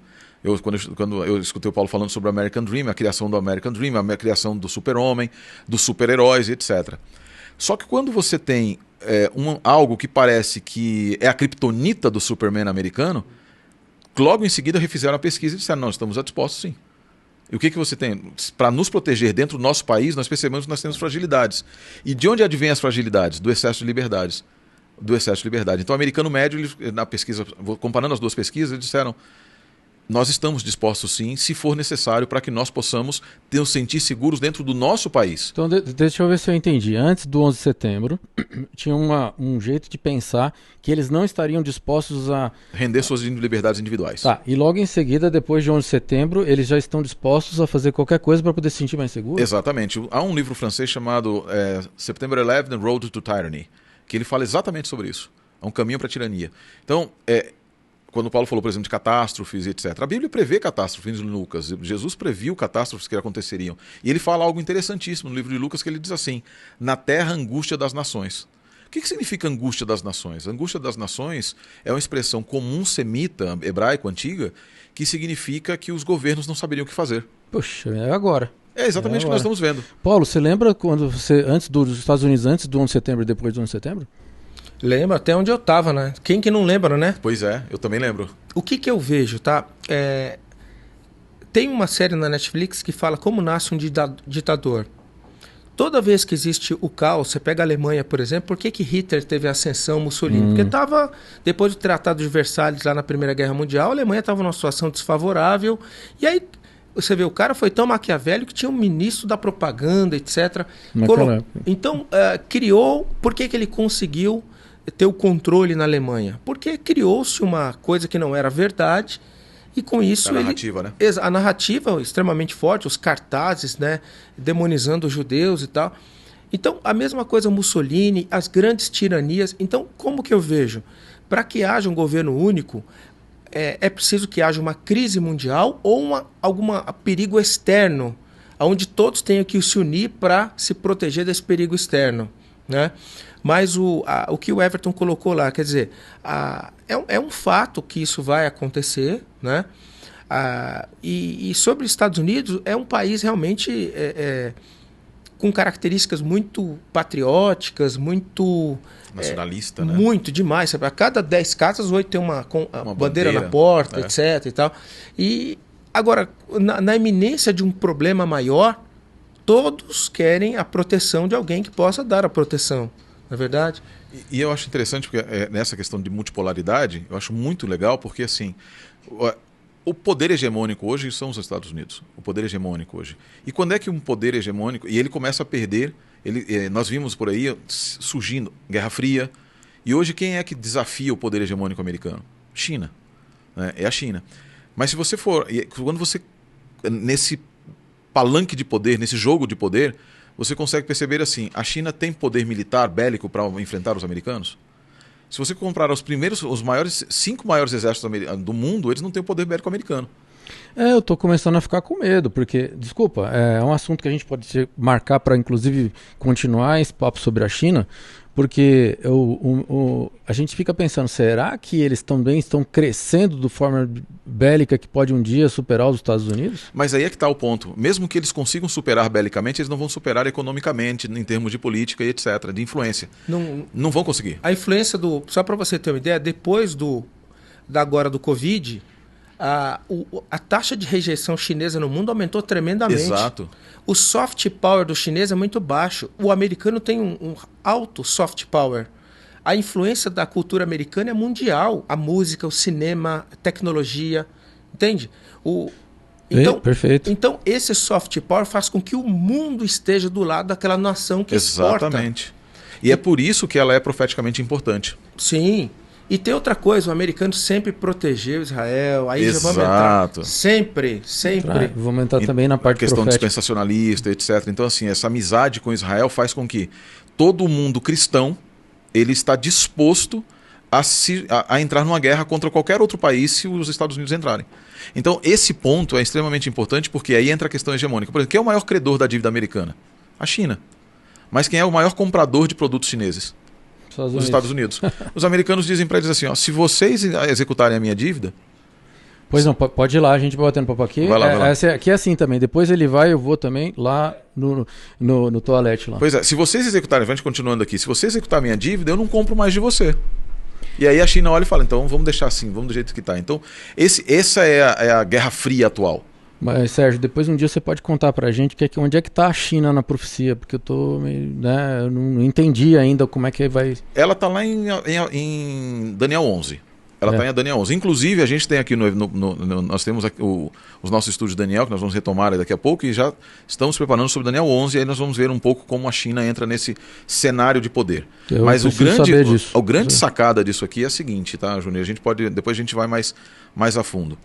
Speaker 3: Quando eu escutei o Paulo falando sobre o American Dream, a criação do American Dream, a criação do super-homem, dos super-heróis, etc. Só que quando você tem algo que parece que é a criptonita do Superman americano, logo em seguida refizeram a pesquisa e disseram, não, estamos dispostos sim. E o que você tem? Para nos proteger dentro do nosso país, nós percebemos que nós temos fragilidades. E de onde advêm as fragilidades? Do excesso de liberdades. Então o americano médio, na pesquisa, comparando as duas pesquisas, eles disseram, nós estamos dispostos sim, se for necessário, para que nós possamos nos sentir seguros dentro do nosso país.
Speaker 1: Então, deixa eu ver se eu entendi. Antes do 11 de setembro, tinha um jeito de pensar que eles não estariam dispostos a
Speaker 3: render suas liberdades individuais.
Speaker 1: Tá, e logo em seguida, depois de 11 de setembro, eles já estão dispostos a fazer qualquer coisa para poder se sentir mais seguro?
Speaker 3: Exatamente. Há um livro francês chamado September 11, The Road to Tyranny, que ele fala exatamente sobre isso. É um caminho para a tirania. Então, quando o Paulo falou, por exemplo, de catástrofes, etc. A Bíblia prevê catástrofes em Lucas. Jesus previu catástrofes que aconteceriam. E ele fala algo interessantíssimo no livro de Lucas, que ele diz assim, na terra, angústia das nações. O que significa angústia das nações? A angústia das nações é uma expressão comum semita, hebraico, antiga, que significa que os governos não saberiam o que fazer.
Speaker 1: Poxa, é agora.
Speaker 3: É exatamente o que nós estamos vendo.
Speaker 1: Paulo, você lembra quando você, antes dos Estados Unidos, antes do 11 de setembro e depois do 11 de setembro?
Speaker 4: Lembro até onde eu estava, né? Quem que não lembra, né?
Speaker 3: Pois é, eu também lembro.
Speaker 4: O que eu vejo, tá? Tem uma série na Netflix que fala como nasce um ditador. Toda vez que existe o caos, você pega a Alemanha, por exemplo, por que Hitler teve a ascensão, Mussolini? Porque estava, depois do Tratado de Versalhes, lá na Primeira Guerra Mundial, a Alemanha estava numa situação desfavorável. E aí, você vê, o cara foi tão maquiavélico que tinha um ministro da propaganda, etc. Então, criou... Por que ele conseguiu ter o controle na Alemanha? Porque criou-se uma coisa que não era verdade, e com isso...
Speaker 3: A narrativa, né?
Speaker 4: A narrativa extremamente forte, os cartazes, né? Demonizando os judeus e tal. Então, a mesma coisa Mussolini, as grandes tiranias. Então, como que eu vejo? Para que haja um governo único, é preciso que haja uma crise mundial ou algum perigo externo, onde todos tenham que se unir para se proteger desse perigo externo, né? Mas o que o Everton colocou lá, quer dizer, é um fato que isso vai acontecer, né? E sobre os Estados Unidos, é um país realmente com características muito patrióticas, muito...
Speaker 3: Nacionalista, né?
Speaker 4: Muito, demais. Sabe? A cada 10 casas, 8 tem uma bandeira na porta, etc. E tal. E agora, na iminência de um problema maior, todos querem a proteção de alguém que possa dar a proteção. Não é verdade?
Speaker 3: E eu acho interessante, porque nessa questão de multipolaridade, eu acho muito legal, porque assim, o poder hegemônico hoje são os Estados Unidos. O poder hegemônico hoje. E quando é que um poder hegemônico... E ele começa a perder... nós vimos por aí surgindo Guerra Fria. E hoje quem é que desafia o poder hegemônico americano? China. Né? É a China. Mas se você for... Quando você... Nesse palanque de poder, nesse jogo de poder... Você consegue perceber assim, a China tem poder militar, bélico, para enfrentar os americanos? Se você comprar os 5 maiores exércitos do mundo, eles não têm o poder bélico americano.
Speaker 1: Eu estou começando a ficar com medo, porque, desculpa, é um assunto que a gente pode marcar para, inclusive, continuar esse papo sobre a China, porque a gente fica pensando, será que eles também estão crescendo de forma bélica que pode um dia superar os Estados Unidos?
Speaker 3: Mas aí é que está o ponto. Mesmo que eles consigam superar belicamente, eles não vão superar economicamente, em termos de política e etc., de influência. Não vão conseguir.
Speaker 4: A influência só para você ter uma ideia, depois agora do Covid... A taxa de rejeição chinesa no mundo aumentou tremendamente.
Speaker 3: Exato.
Speaker 4: O soft power do chinês é muito baixo. O americano tem um alto soft power. A influência da cultura americana é mundial. A música, o cinema, a tecnologia. Entende?
Speaker 1: Perfeito.
Speaker 4: Então, esse soft power faz com que o mundo esteja do lado daquela nação que exporta.
Speaker 3: Exatamente. E é por isso que ela é profeticamente importante.
Speaker 4: Sim. E tem outra coisa, o americano sempre protegeu Israel, aí já vamos entrar. Sempre.
Speaker 1: Vamos entrar também na parte
Speaker 3: questão
Speaker 1: profética.
Speaker 3: Dispensacionalista, etc. Então, assim, essa amizade com Israel faz com que todo mundo cristão ele está disposto a entrar numa guerra contra qualquer outro país se os Estados Unidos entrarem. Então, esse ponto é extremamente importante porque aí entra a questão hegemônica. Por exemplo, quem é o maior credor da dívida americana? A China. Mas quem é o maior comprador de produtos chineses? Os Estados Unidos. Os americanos dizem para eles assim, ó, se vocês executarem a minha dívida...
Speaker 1: Pois não, pode ir lá, a gente vai batendo papo aqui.
Speaker 3: Vai lá.
Speaker 1: Aqui é assim também, depois ele vai, eu vou também lá no toalete lá.
Speaker 3: Pois é, se vocês executarem, a gente continuando aqui, se você executar a minha dívida, eu não compro mais de você. E aí a China olha e fala, então vamos deixar assim, vamos do jeito que está. Então, essa é a Guerra Fria atual.
Speaker 1: Mas, Sérgio, depois um dia você pode contar pra gente onde é que tá a China na profecia, porque eu eu não entendi ainda como é que vai...
Speaker 3: Ela tá lá em Daniel 11. Ela está em Daniel 11. Inclusive, a gente tem aqui, nós temos aqui os nossos estudos de Daniel, que nós vamos retomar daqui a pouco, e já estamos preparando sobre Daniel 11, e aí nós vamos ver um pouco como a China entra nesse cenário de poder. Mas o grande sacada disso aqui é a seguinte, tá, Júnior? Depois a gente vai mais a fundo.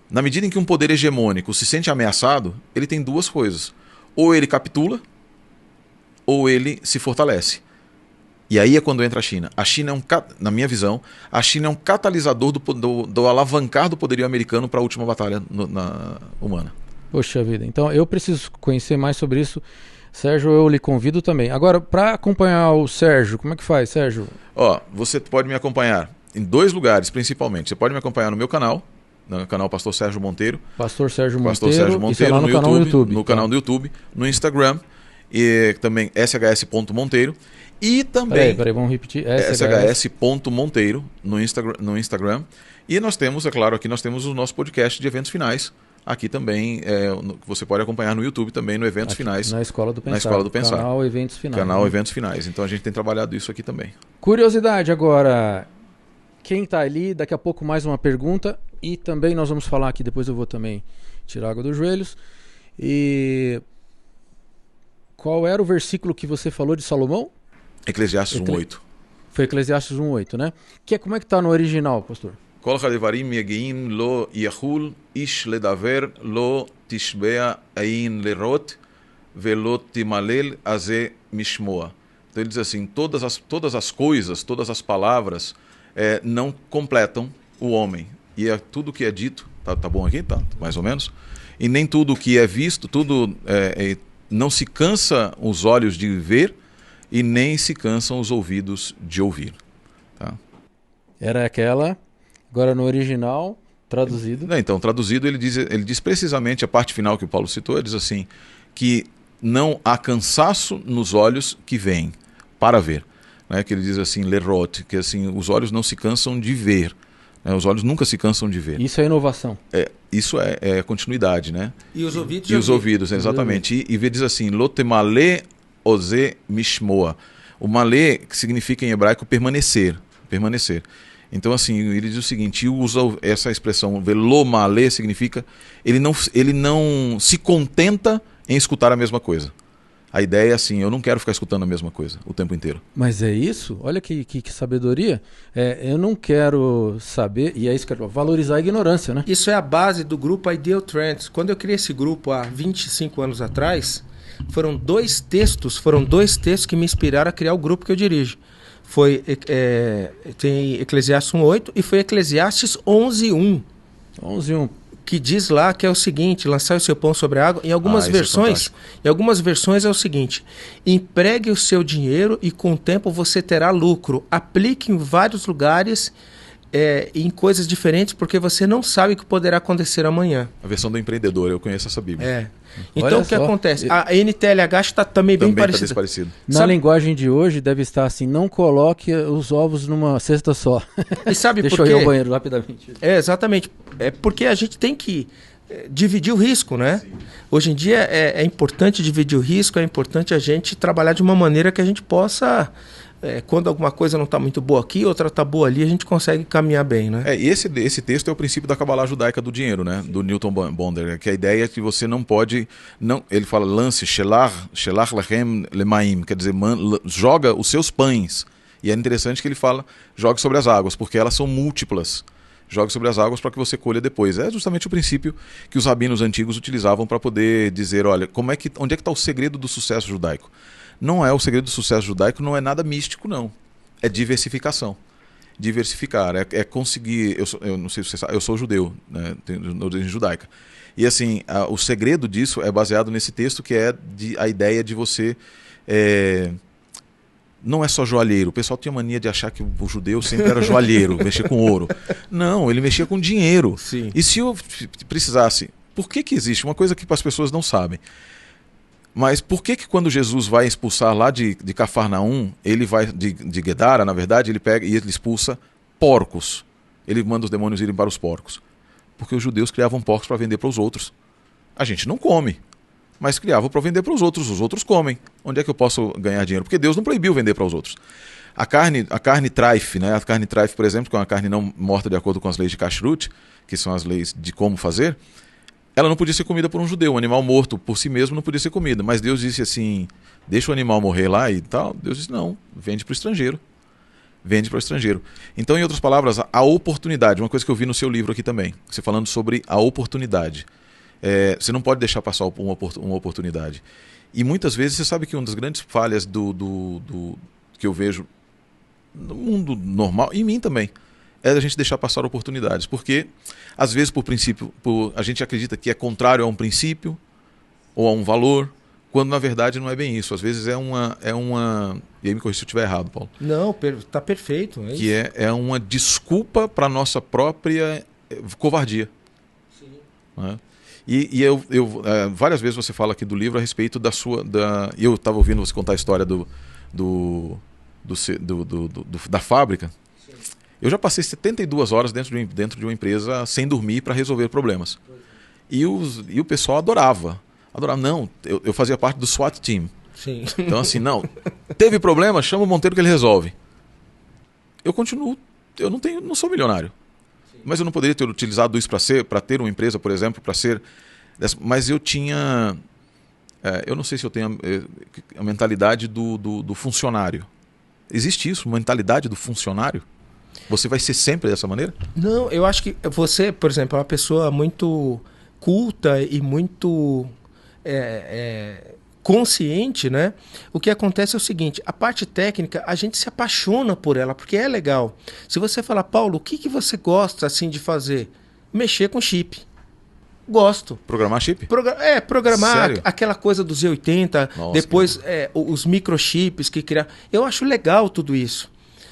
Speaker 3: Na medida em que um poder hegemônico se sente ameaçado, ele tem duas coisas. Ou ele capitula, ou ele se fortalece. E aí é quando entra a China. A China na minha visão, a China é um catalisador do alavancar do poderio americano para a última batalha humana.
Speaker 1: Poxa vida, então eu preciso conhecer mais sobre isso. Sérgio, eu lhe convido também. Agora, para acompanhar o Sérgio, como é que faz, Sérgio?
Speaker 3: Você pode me acompanhar em 2 lugares, principalmente. Você pode me acompanhar no meu canal, no canal Pastor Sérgio Monteiro.
Speaker 1: Pastor Sérgio Monteiro,
Speaker 3: isso é lá
Speaker 1: no canal do YouTube.
Speaker 3: No canal do YouTube, no Instagram, e também shs.monteiro. E também
Speaker 1: Peraí, vamos repetir.
Speaker 3: shs.monteiro no Instagram. E nós temos, é claro, aqui nós temos o nosso podcast de eventos finais. Aqui também, você pode acompanhar no YouTube também, no Eventos Finais.
Speaker 1: Na Escola do Pensar.
Speaker 3: Na Escola do Pensar.
Speaker 1: Canal Eventos Finais.
Speaker 3: Canal Eventos Finais. Então a gente tem trabalhado isso aqui também.
Speaker 1: Curiosidade agora. Quem está ali, daqui a pouco mais uma pergunta. E também nós vamos falar aqui, depois eu vou também tirar água dos joelhos. E qual era o versículo que você falou de Salomão?
Speaker 3: Eclesiastes 1:8.
Speaker 1: Foi Eclesiastes 1:8, né? Como é que está no original, pastor?
Speaker 3: כל הדברים יגעים לא יחול, איש לדבר לא תשבע עין לראות, ולא תמלל הזה משמוע. Então ele diz assim, todas as coisas, todas as palavras não completam o homem. E tudo que é dito, tá bom aqui? Tá, mais ou menos. E nem tudo que é visto, não se cansa os olhos de ver e nem se cansam os ouvidos de ouvir. Tá?
Speaker 1: Era aquela... Agora no original, traduzido.
Speaker 3: Então, traduzido, ele diz precisamente a parte final que o Paulo citou, ele diz assim, que não há cansaço nos olhos que vêm para ver. Né? Que ele diz assim, lerot, que assim, os olhos não se cansam de ver. Né? Os olhos nunca se cansam de ver.
Speaker 1: Isso é inovação.
Speaker 3: Isso é continuidade, né?
Speaker 4: E os ouvidos?
Speaker 3: E os ouvidos, exatamente. E diz assim, lotemale oze mishmoa. O malé, que significa em hebraico permanecer. Então, assim, ele diz o seguinte, usa essa expressão velomale, significa ele não se contenta em escutar a mesma coisa. A ideia é assim, eu não quero ficar escutando a mesma coisa o tempo inteiro.
Speaker 1: Mas é isso? Olha que sabedoria. Eu não quero saber, e é isso que eu quero valorizar a ignorância, né?
Speaker 4: Isso é a base do grupo Ideal Trends. Quando eu criei esse grupo há 25 anos atrás, foram dois textos que me inspiraram a criar o grupo que eu dirijo. Tem Eclesiastes 1:8 e foi Eclesiastes 11:1.
Speaker 1: 11:1.
Speaker 4: Que diz lá que é o seguinte, lançar o seu pão sobre a água. Em algumas versões é o seguinte, empregue o seu dinheiro e com o tempo você terá lucro. Aplique em vários lugares, em coisas diferentes, porque você não sabe o que poderá acontecer amanhã.
Speaker 3: A versão do empreendedor, eu conheço essa Bíblia.
Speaker 4: Então o que acontece? A NTLH está também bem parecida.
Speaker 1: Na linguagem de hoje deve estar assim, não coloque os ovos numa cesta só.
Speaker 4: E sabe
Speaker 1: Deixa
Speaker 4: por quê?
Speaker 1: eu ir ao banheiro rapidamente.
Speaker 4: Exatamente. É porque a gente tem que dividir o risco, né? Sim. Hoje em dia é importante dividir o risco, é importante a gente trabalhar de uma maneira que a gente possa... quando alguma coisa não está muito boa aqui, outra está boa ali, a gente consegue caminhar bem, né?
Speaker 3: E esse texto é o princípio da Cabalá judaica do dinheiro, né? Do Newton Bonder, que a ideia é que você não pode... ele fala, lance, shelach lachem lemaim, quer dizer, joga os seus pães. E é interessante que ele fala, jogue sobre as águas, porque elas são múltiplas. Jogue sobre as águas para que você colha depois. É justamente o princípio que os rabinos antigos utilizavam para poder dizer, olha, onde é que está o segredo do sucesso judaico? Não é o segredo do sucesso judaico, não é nada místico, não. É diversificação. Diversificar, é conseguir... Eu não sei se você sabe, eu sou judeu, né, de origem judaica. E assim, o segredo disso é baseado nesse texto, que é a ideia de você... não é só joalheiro. O pessoal tinha mania de achar que o judeu sempre era joalheiro, mexia com ouro. Não, ele mexia com dinheiro.
Speaker 4: Sim.
Speaker 3: E se eu precisasse... Por que existe? Uma coisa que as pessoas não sabem. Mas por que quando Jesus vai expulsar lá de Cafarnaum, ele vai de Gedara, na verdade, ele pega e ele expulsa porcos. Ele manda os demônios irem para os porcos. Porque os judeus criavam porcos para vender para os outros. A gente não come, mas criavam para vender para os outros comem. Onde é que eu posso ganhar dinheiro? Porque Deus não proibiu vender para os outros. A carne treif, né? A carne treif, por exemplo, que é uma carne não morta de acordo com as leis de kashrut, que são as leis de como fazer, ela não podia ser comida por um judeu. Um animal morto por si mesmo não podia ser comida. Mas Deus disse assim, deixa o animal morrer lá e tal. Deus disse, não, vende para o estrangeiro. Vende para o estrangeiro. Então, em outras palavras, a oportunidade, uma coisa que eu vi no seu livro aqui também, você falando sobre a oportunidade. Você não pode deixar passar uma oportunidade. E muitas vezes, você sabe que uma das grandes falhas que eu vejo no mundo normal, e em mim também, é a gente deixar passar oportunidades. Porque, às vezes, por princípio, a gente acredita que é contrário a um princípio, ou a um valor, quando na verdade não é bem isso. Às vezes é uma e aí me corrija se eu estiver errado, Paulo.
Speaker 4: Não, tá perfeito.
Speaker 3: Que é uma desculpa para nossa própria covardia. Sim. Né? E eu várias vezes você fala aqui do livro a respeito eu estava ouvindo você contar a história da fábrica. Sim. Eu já passei 72 horas dentro de uma empresa sem dormir para resolver problemas. E o pessoal adorava. Não, eu fazia parte do SWAT team.
Speaker 4: Sim.
Speaker 3: Então assim, não, teve problema, chama o Monteiro que ele resolve. Eu continuo, eu não sou milionário. Sim. Mas eu não poderia ter utilizado isso para ter uma empresa, por exemplo, mas eu tinha, eu não sei se eu tenho a mentalidade do funcionário. Existe isso, mentalidade do funcionário? Você vai ser sempre dessa maneira?
Speaker 4: Não, eu acho que você, por exemplo, é uma pessoa muito culta e muito consciente, né? O que acontece é o seguinte, a parte técnica, a gente se apaixona por ela, porque é legal. Se você falar, Paulo, o que você gosta assim de fazer? Mexer com chip. Gosto.
Speaker 3: Programar chip?
Speaker 4: Programar
Speaker 3: Sério?
Speaker 4: aquela coisa do Z80,
Speaker 3: Nossa,
Speaker 4: depois os microchips que criar. Eu acho legal tudo isso.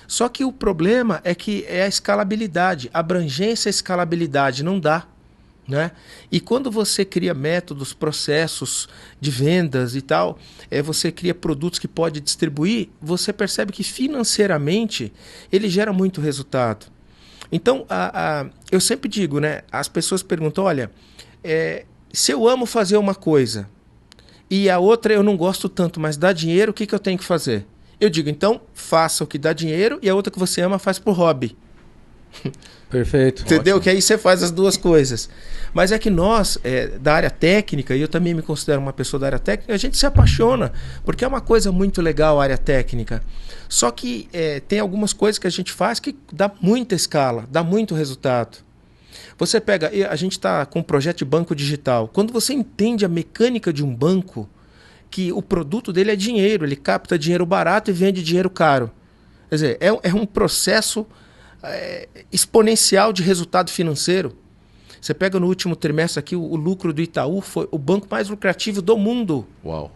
Speaker 4: Só que o problema é que é a escalabilidade, abrangência e escalabilidade, não dá. Né? E quando você cria métodos, processos de vendas e tal, você cria produtos que pode distribuir, você percebe que financeiramente ele gera muito resultado. Então, eu sempre digo, né? As pessoas perguntam, olha, se eu amo fazer uma coisa e a outra eu não gosto tanto, mas dá dinheiro, o que eu tenho que fazer? Eu digo, então, faça o que dá dinheiro e a outra que você ama faz por hobby.
Speaker 1: Perfeito.
Speaker 4: Entendeu?
Speaker 1: Ótimo.
Speaker 4: Que aí você faz as duas coisas. Mas é que nós, da área técnica, e eu também me considero uma pessoa da área técnica, a gente se apaixona, porque é uma coisa muito legal a área técnica. Só que tem algumas coisas que a gente faz que dá muita escala, dá muito resultado. Você pega, a gente está com um projeto de banco digital. Quando você entende a mecânica de um banco, que o produto dele é dinheiro, ele capta dinheiro barato e vende dinheiro caro. Quer dizer, é um processo exponencial de resultado financeiro. Você pega no último trimestre aqui, o lucro do Itaú foi o banco mais lucrativo do mundo.
Speaker 3: Uau.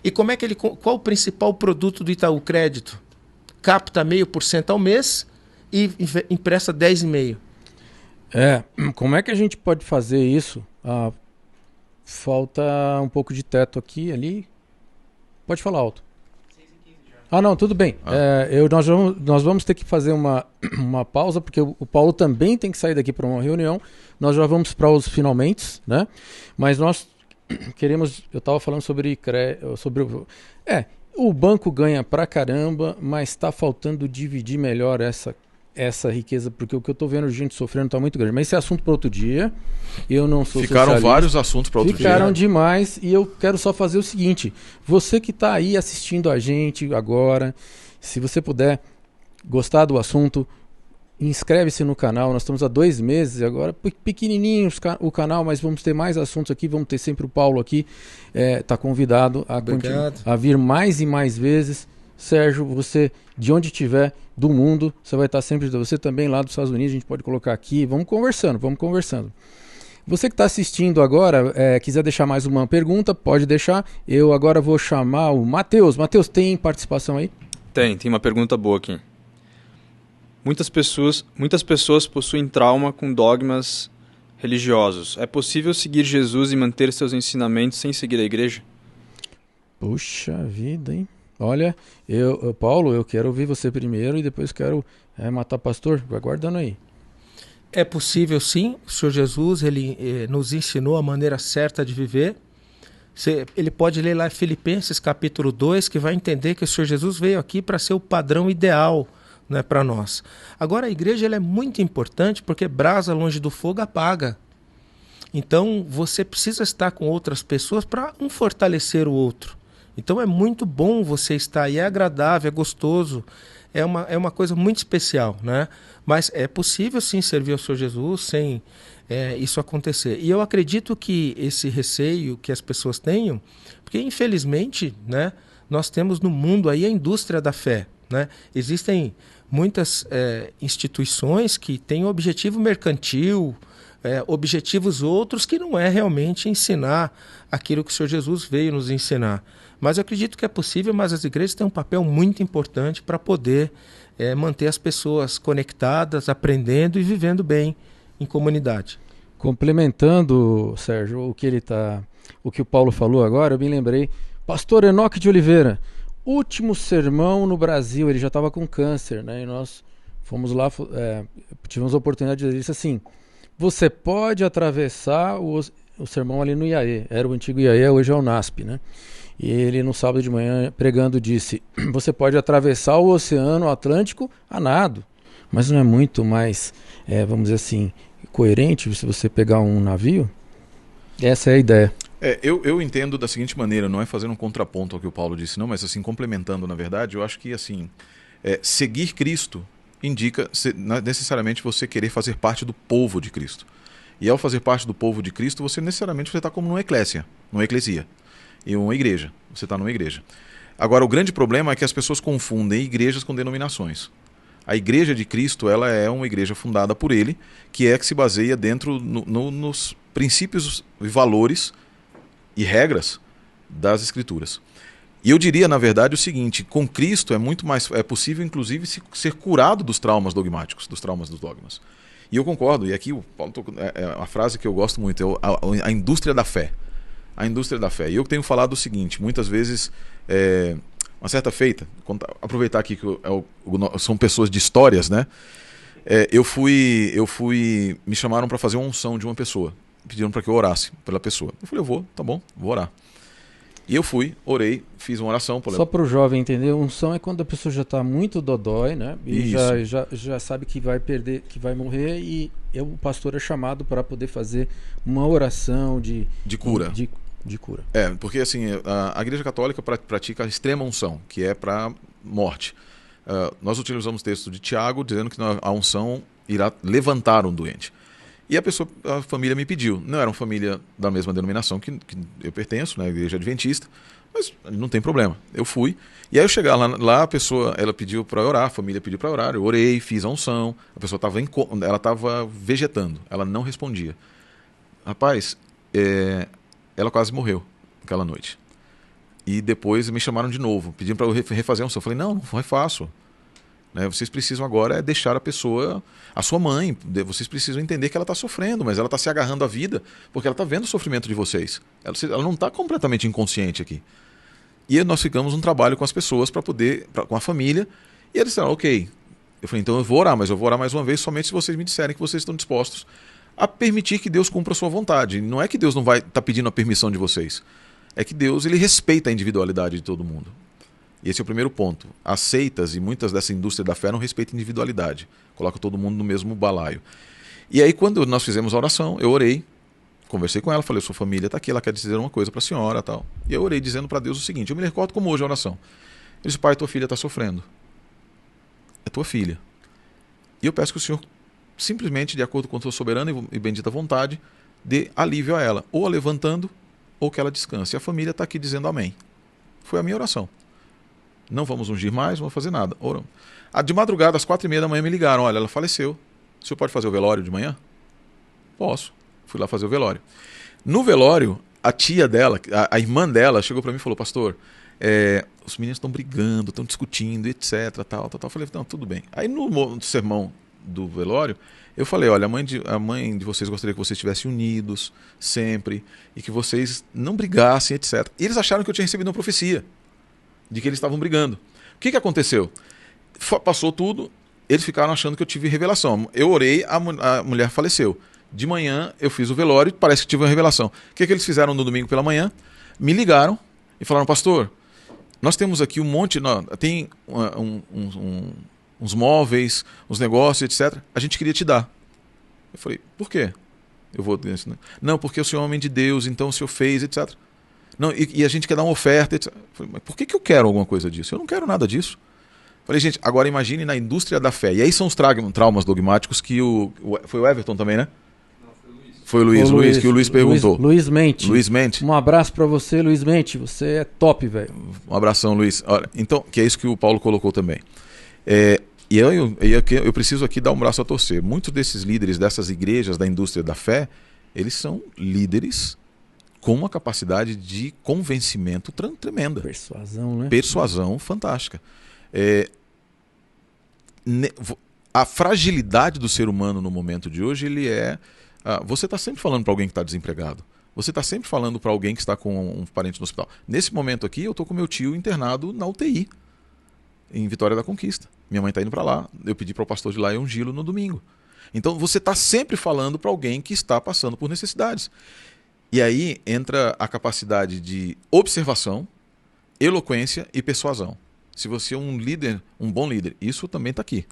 Speaker 4: E como é que qual o principal produto do Itaú Crédito? Capta 0,5% ao mês e empresta 10,5%.
Speaker 1: Como é que a gente pode fazer isso? Falta um pouco de teto aqui, ali. Pode falar alto. 6h15 já. Não, tudo bem. Nós vamos ter que fazer uma pausa, porque o Paulo também tem que sair daqui para uma reunião. Nós já vamos para os finalmente, né? Mas nós queremos... Eu estava falando sobre o banco ganha pra caramba, mas está faltando dividir melhor essa riqueza, porque o que eu estou vendo gente sofrendo está muito grande. Mas esse é assunto para outro dia. Eu não sou
Speaker 3: Ficaram vários assuntos para outro dia.
Speaker 1: Ficaram demais, e eu quero só fazer o seguinte. Você que está aí assistindo a gente agora, se você puder gostar do assunto, inscreve-se no canal. Nós estamos há 2 meses agora, pequenininho o canal, mas vamos ter mais assuntos aqui. Vamos ter sempre o Paulo aqui, está convidado a vir mais e mais vezes. Sérgio, você de onde estiver do mundo, você vai estar sempre, você também lá dos Estados Unidos, a gente pode colocar aqui, vamos conversando. Você que está assistindo agora, quiser deixar mais uma pergunta, pode deixar. Eu agora vou chamar o Matheus. Matheus, tem participação aí?
Speaker 2: Tem uma pergunta boa aqui. Muitas pessoas possuem trauma com dogmas religiosos. É possível seguir Jesus e manter seus ensinamentos sem seguir a igreja?
Speaker 1: Puxa vida, hein? Olha, Paulo, eu quero ouvir você primeiro e depois quero matar pastor. Vai guardando aí.
Speaker 4: É possível sim. O Senhor Jesus ele nos ensinou a maneira certa de viver. Ele pode ler lá Filipenses capítulo 2, que vai entender que o Senhor Jesus veio aqui para ser o padrão ideal, né, para nós. Agora a igreja ela é muito importante porque brasa longe do fogo apaga. Então você precisa estar com outras pessoas para um fortalecer o outro. Então é muito bom você estar aí, é agradável, é gostoso, é uma coisa muito especial, né? Mas é possível sim servir ao Senhor Jesus sem isso acontecer. E eu acredito que esse receio que as pessoas tenham, porque infelizmente, né, nós temos no mundo aí a indústria da fé, né? Existem muitas instituições que têm um objetivo mercantil, objetivos outros que não é realmente ensinar aquilo que o Senhor Jesus veio nos ensinar. Mas eu acredito que é possível, mas as igrejas têm um papel muito importante para poder manter as pessoas conectadas, aprendendo e vivendo bem em comunidade.
Speaker 1: Complementando, Sérgio, o que o Paulo falou agora, eu me lembrei, pastor Enoque de Oliveira, último sermão no Brasil, ele já estava com câncer, né? E nós fomos lá, tivemos a oportunidade de dizer isso assim, você pode atravessar o sermão ali no IAE, era o antigo IAE, hoje é o NASP, né? E ele no sábado de manhã pregando disse, você pode atravessar o Oceano Atlântico a nado, mas não é muito mais, vamos dizer assim, coerente se você pegar um navio? Essa é a ideia.
Speaker 3: Eu entendo da seguinte maneira, não é fazendo um contraponto ao que o Paulo disse, não, mas assim, complementando na verdade, eu acho que assim, seguir Cristo indica necessariamente você querer fazer parte do povo de Cristo. E ao fazer parte do povo de Cristo, você necessariamente está como numa eclésia, e uma igreja. Você está numa igreja. Agora, o grande problema é que as pessoas confundem igrejas com denominações. A igreja de Cristo, ela é uma igreja fundada por ele, que se baseia dentro nos princípios e valores e regras das Escrituras. E eu diria, na verdade, o seguinte, com Cristo é possível, inclusive, ser curado dos traumas dogmáticos, dos traumas dos dogmas. E eu concordo, e aqui o Paulo é uma frase que eu gosto muito, a indústria da fé. A indústria da fé. E eu tenho falado o seguinte, muitas vezes, uma certa feita, aproveitar aqui que são pessoas de histórias, né? Me chamaram para fazer uma unção de uma pessoa, pediram para que eu orasse pela pessoa. Eu falei, eu vou, tá bom, vou orar. E eu fui, orei, fiz uma oração.
Speaker 1: Só para o jovem entender, unção é quando a pessoa já está muito dodói, né? E já sabe que vai perder, que vai morrer, e o pastor é chamado para poder fazer uma oração de cura. De cura.
Speaker 3: Porque assim, a Igreja Católica pratica a extrema unção, que é para morte. Nós utilizamos o texto de Tiago, dizendo que a unção irá levantar um doente. E a família me pediu. Não era uma família da mesma denominação que eu pertenço, né, a Igreja Adventista, mas não tem problema. Eu fui. E aí eu chegar lá a pessoa, ela pediu para orar, a família pediu para orar, eu orei, fiz a unção, a pessoa estava vegetando, ela não respondia. Rapaz, ela quase morreu aquela noite. E depois me chamaram de novo, pedindo para eu refazer a unção. Eu falei, não refaço. Vocês precisam agora deixar a pessoa, a sua mãe, vocês precisam entender que ela está sofrendo, mas ela está se agarrando à vida porque ela está vendo o sofrimento de vocês. Ela não está completamente inconsciente aqui. E nós ficamos um trabalho com as pessoas com a família, e eles disseram, ok. Eu falei, então eu vou orar, mas eu vou orar mais uma vez somente se vocês me disserem que vocês estão dispostos a permitir que Deus cumpra a sua vontade. Não é que Deus não vai estar pedindo a permissão de vocês. É que Deus ele respeita a individualidade de todo mundo. E esse é o primeiro ponto. As seitas e muitas dessa indústria da fé não respeitam a individualidade. Coloca todo mundo no mesmo balaio. E aí quando nós fizemos a oração, eu orei, conversei com ela, falei, sua família está aqui, ela quer dizer uma coisa para a senhora. Tal. E eu orei dizendo para Deus o seguinte, eu me recordo como hoje a oração. Ele disse, pai, tua filha está sofrendo. É tua filha. E eu peço que o Senhor simplesmente, de acordo com a sua soberana e bendita vontade, dê alívio a ela, ou a levantando, ou que ela descanse. E a família está aqui dizendo amém. Foi a minha oração. Não vamos ungir mais, não vamos fazer nada. Oramos. De madrugada, às 4h30 da manhã, me ligaram. Olha, ela faleceu. O senhor pode fazer o velório de manhã? Posso. Fui lá fazer o velório. No velório, a tia dela, a irmã dela, chegou para mim e falou, pastor, os meninos estão brigando, estão discutindo, etc. Tal. Eu falei, não, tudo bem. Aí no sermão do velório, eu falei, olha, a mãe de vocês gostaria que vocês estivessem unidos sempre e que vocês não brigassem, etc. E eles acharam que eu tinha recebido uma profecia de que eles estavam brigando. O que aconteceu? Passou tudo, eles ficaram achando que eu tive revelação. Eu orei, a mulher faleceu. De manhã eu fiz o velório, parece que tive uma revelação. O que eles fizeram no domingo pela manhã? Me ligaram e falaram, pastor, nós temos aqui um monte, tem uns móveis, uns negócios, etc. A gente queria te dar. Eu falei, por quê? Eu vou... Não, porque o senhor é homem de Deus, então o senhor fez, etc. Não, e a gente quer dar uma oferta, etc. Eu falei, mas por que eu quero alguma coisa disso? Eu não quero nada disso. Eu falei, gente, agora imagine na indústria da fé. E aí são os traumas dogmáticos que foi o Everton também, né? Não, foi o Luiz. Que o Luiz perguntou.
Speaker 1: Luiz Mente.
Speaker 3: Luiz Mente.
Speaker 1: Um abraço pra você, Luiz Mente. Você é top, velho.
Speaker 3: Um abração, Luiz. Olha, então, que é isso que o Paulo colocou também. eu preciso aqui dar um braço a torcer. Muitos desses líderes dessas igrejas da indústria da fé, eles são líderes com uma capacidade de convencimento tremenda.
Speaker 1: Persuasão, né?
Speaker 3: Persuasão fantástica. A fragilidade do ser humano no momento de hoje, ele é... você está sempre falando para alguém que está desempregado. Você está sempre falando para alguém que está com um parente no hospital. Nesse momento aqui, eu estou com meu tio internado na UTI, em Vitória da Conquista. Minha mãe está indo para lá. Eu pedi para o pastor de lá ungí-lo no domingo. Então, você está sempre falando para alguém que está passando por necessidades. E aí entra a capacidade de observação, eloquência e persuasão. Se você é um líder, um bom líder, isso também está aqui.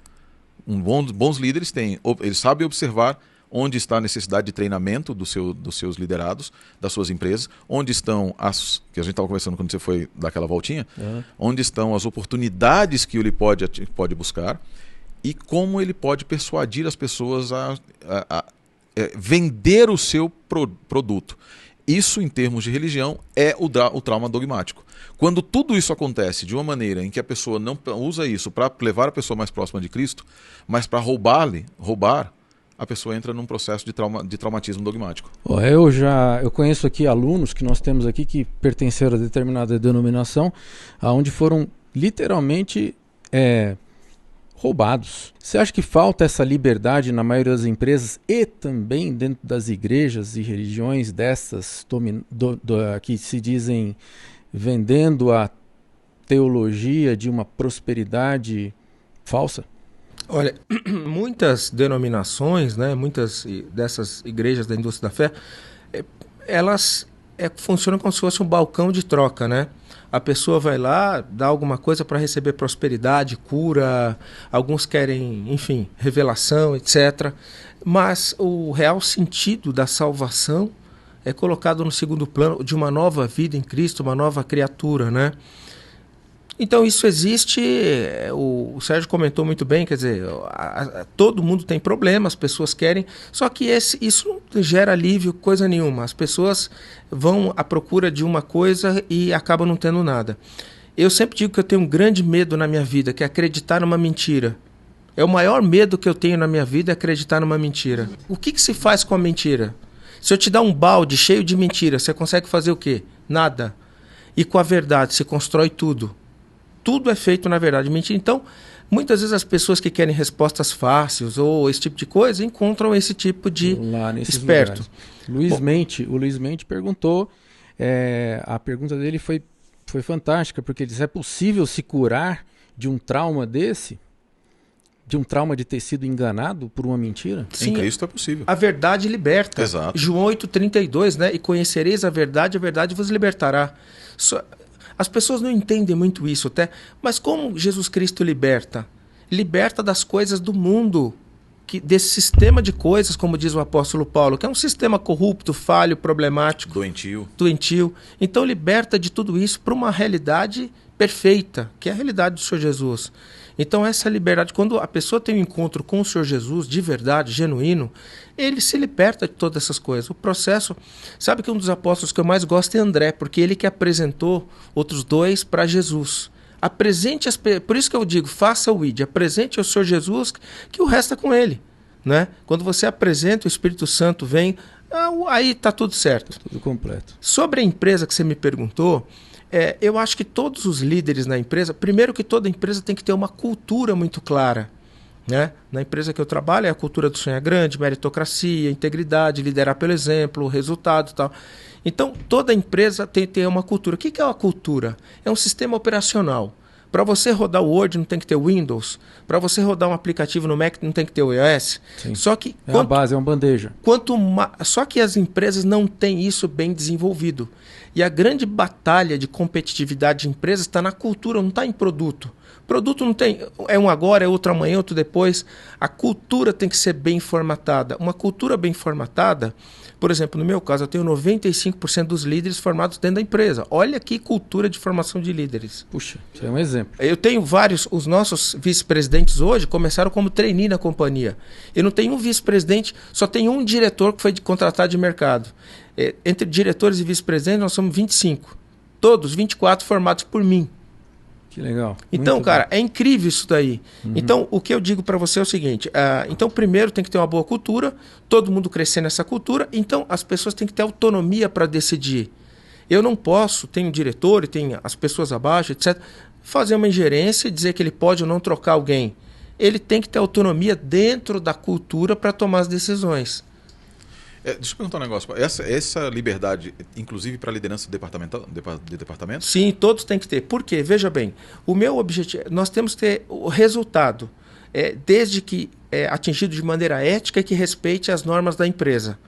Speaker 3: Bons líderes eles sabem observar onde está a necessidade de treinamento dos seus liderados, das suas empresas, onde estão que a gente estava conversando quando você foi dar aquela voltinha, onde estão as oportunidades que ele pode buscar e como ele pode persuadir as pessoas a vender o seu produto. Isso, em termos de religião, é o trauma dogmático. Quando tudo isso acontece de uma maneira em que a pessoa não usa isso para levar a pessoa mais próxima de Cristo, mas para roubar, a pessoa entra num processo de traumatismo dogmático.
Speaker 1: Eu conheço aqui alunos que nós temos aqui que pertenceram a determinada denominação, onde foram literalmente roubados. Você acha que falta essa liberdade na maioria das empresas e também dentro das igrejas e religiões dessas que se dizem vendendo a teologia de uma prosperidade falsa?
Speaker 4: Olha, muitas denominações, né, muitas dessas igrejas da indústria da fé, elas funcionam como se fosse um balcão de troca, né? A pessoa vai lá, dá alguma coisa para receber prosperidade, cura, alguns querem, enfim, revelação, etc. Mas o real sentido da salvação é colocado no segundo plano de uma nova vida em Cristo, uma nova criatura, né? Então isso existe, o Sérgio comentou muito bem, quer dizer, todo mundo tem problemas, as pessoas querem, só que isso não gera alívio, coisa nenhuma. As pessoas vão à procura de uma coisa e acabam não tendo nada. Eu sempre digo que eu tenho um grande medo na minha vida, que é acreditar numa mentira. É o maior medo que eu tenho na minha vida, é acreditar numa mentira. O que se faz com a mentira? Se eu te dar um balde cheio de mentira, você consegue fazer o quê? Nada. E com a verdade, se constrói tudo. Tudo é feito, na verdade, mentira. Então, muitas vezes as pessoas que querem respostas fáceis ou esse tipo de coisa encontram esse tipo de esperto.
Speaker 1: O Luiz Mente perguntou, a pergunta dele foi fantástica, porque ele disse, é possível se curar de um trauma desse? De um trauma de ter sido enganado por uma mentira?
Speaker 3: Sim, em Cristo é possível.
Speaker 4: A verdade liberta.
Speaker 3: Exato.
Speaker 4: João 8,32, né? E conhecereis a verdade vos libertará. As pessoas não entendem muito isso, até. Mas como Jesus Cristo liberta? Liberta das coisas do mundo, desse sistema de coisas, como diz o apóstolo Paulo, que é um sistema corrupto, falho, problemático. Doentio. Então liberta de tudo isso para uma realidade perfeita, que é a realidade do Senhor Jesus. Então essa liberdade, quando a pessoa tem um encontro com o Senhor Jesus, de verdade, genuíno, ele se liberta de todas essas coisas. O processo, sabe que um dos apóstolos que eu mais gosto é André, porque ele que apresentou outros dois para Jesus. Apresente por isso que eu digo, faça o ID, apresente ao Senhor Jesus, que o resto é com ele, né? Quando você apresenta, o Espírito Santo vem, aí está tudo certo.
Speaker 1: Tudo completo.
Speaker 4: Sobre a empresa que você me perguntou, eu acho que todos os líderes na empresa, primeiro que toda empresa tem que ter uma cultura muito clara, né? Na empresa que eu trabalho é a cultura do sonho grande, meritocracia, integridade, liderar pelo exemplo, resultado e tal. Então toda empresa tem que ter uma cultura. O que é uma cultura? É um sistema operacional. Para você rodar o Word não tem que ter Windows, para você rodar um aplicativo no Mac não tem que ter o iOS.
Speaker 1: Sim.
Speaker 4: Só que
Speaker 1: a base, é uma bandeja.
Speaker 4: Só que as empresas não têm isso bem desenvolvido. E a grande batalha de competitividade de empresas está na cultura, não está em produto. Produto não tem, é um agora, é outro amanhã, outro depois. A cultura tem que ser bem formatada. Uma cultura bem formatada, por exemplo, no meu caso, eu tenho 95% dos líderes formados dentro da empresa. Olha que cultura de formação de líderes.
Speaker 1: Puxa, isso é um exemplo.
Speaker 4: Eu tenho vários, os nossos vice-presidentes hoje começaram como trainee na companhia. Eu não tenho um vice-presidente, só tem um diretor que foi contratado de mercado. Entre diretores e vice-presidentes nós somos 25. Todos, 24 formados por mim.
Speaker 1: Que legal.
Speaker 4: Então,
Speaker 1: Muito
Speaker 4: cara,
Speaker 1: bom.
Speaker 4: é incrível isso daí. Então, o que eu digo para você é o seguinte: então, primeiro tem que ter uma boa cultura, todo mundo crescer nessa cultura, então as pessoas têm que ter autonomia para decidir. Eu não posso, tem um diretor e tem as pessoas abaixo, etc., fazer uma ingerência e dizer que ele pode ou não trocar alguém. Ele tem que ter autonomia dentro da cultura para tomar as decisões.
Speaker 3: Deixa eu perguntar um negócio. Essa liberdade, inclusive para a liderança de departamento?
Speaker 4: Sim, todos têm que ter. Por quê? Veja bem, o meu objetivo, nós temos que ter o resultado, desde que atingido de maneira ética e que respeite as normas da empresa.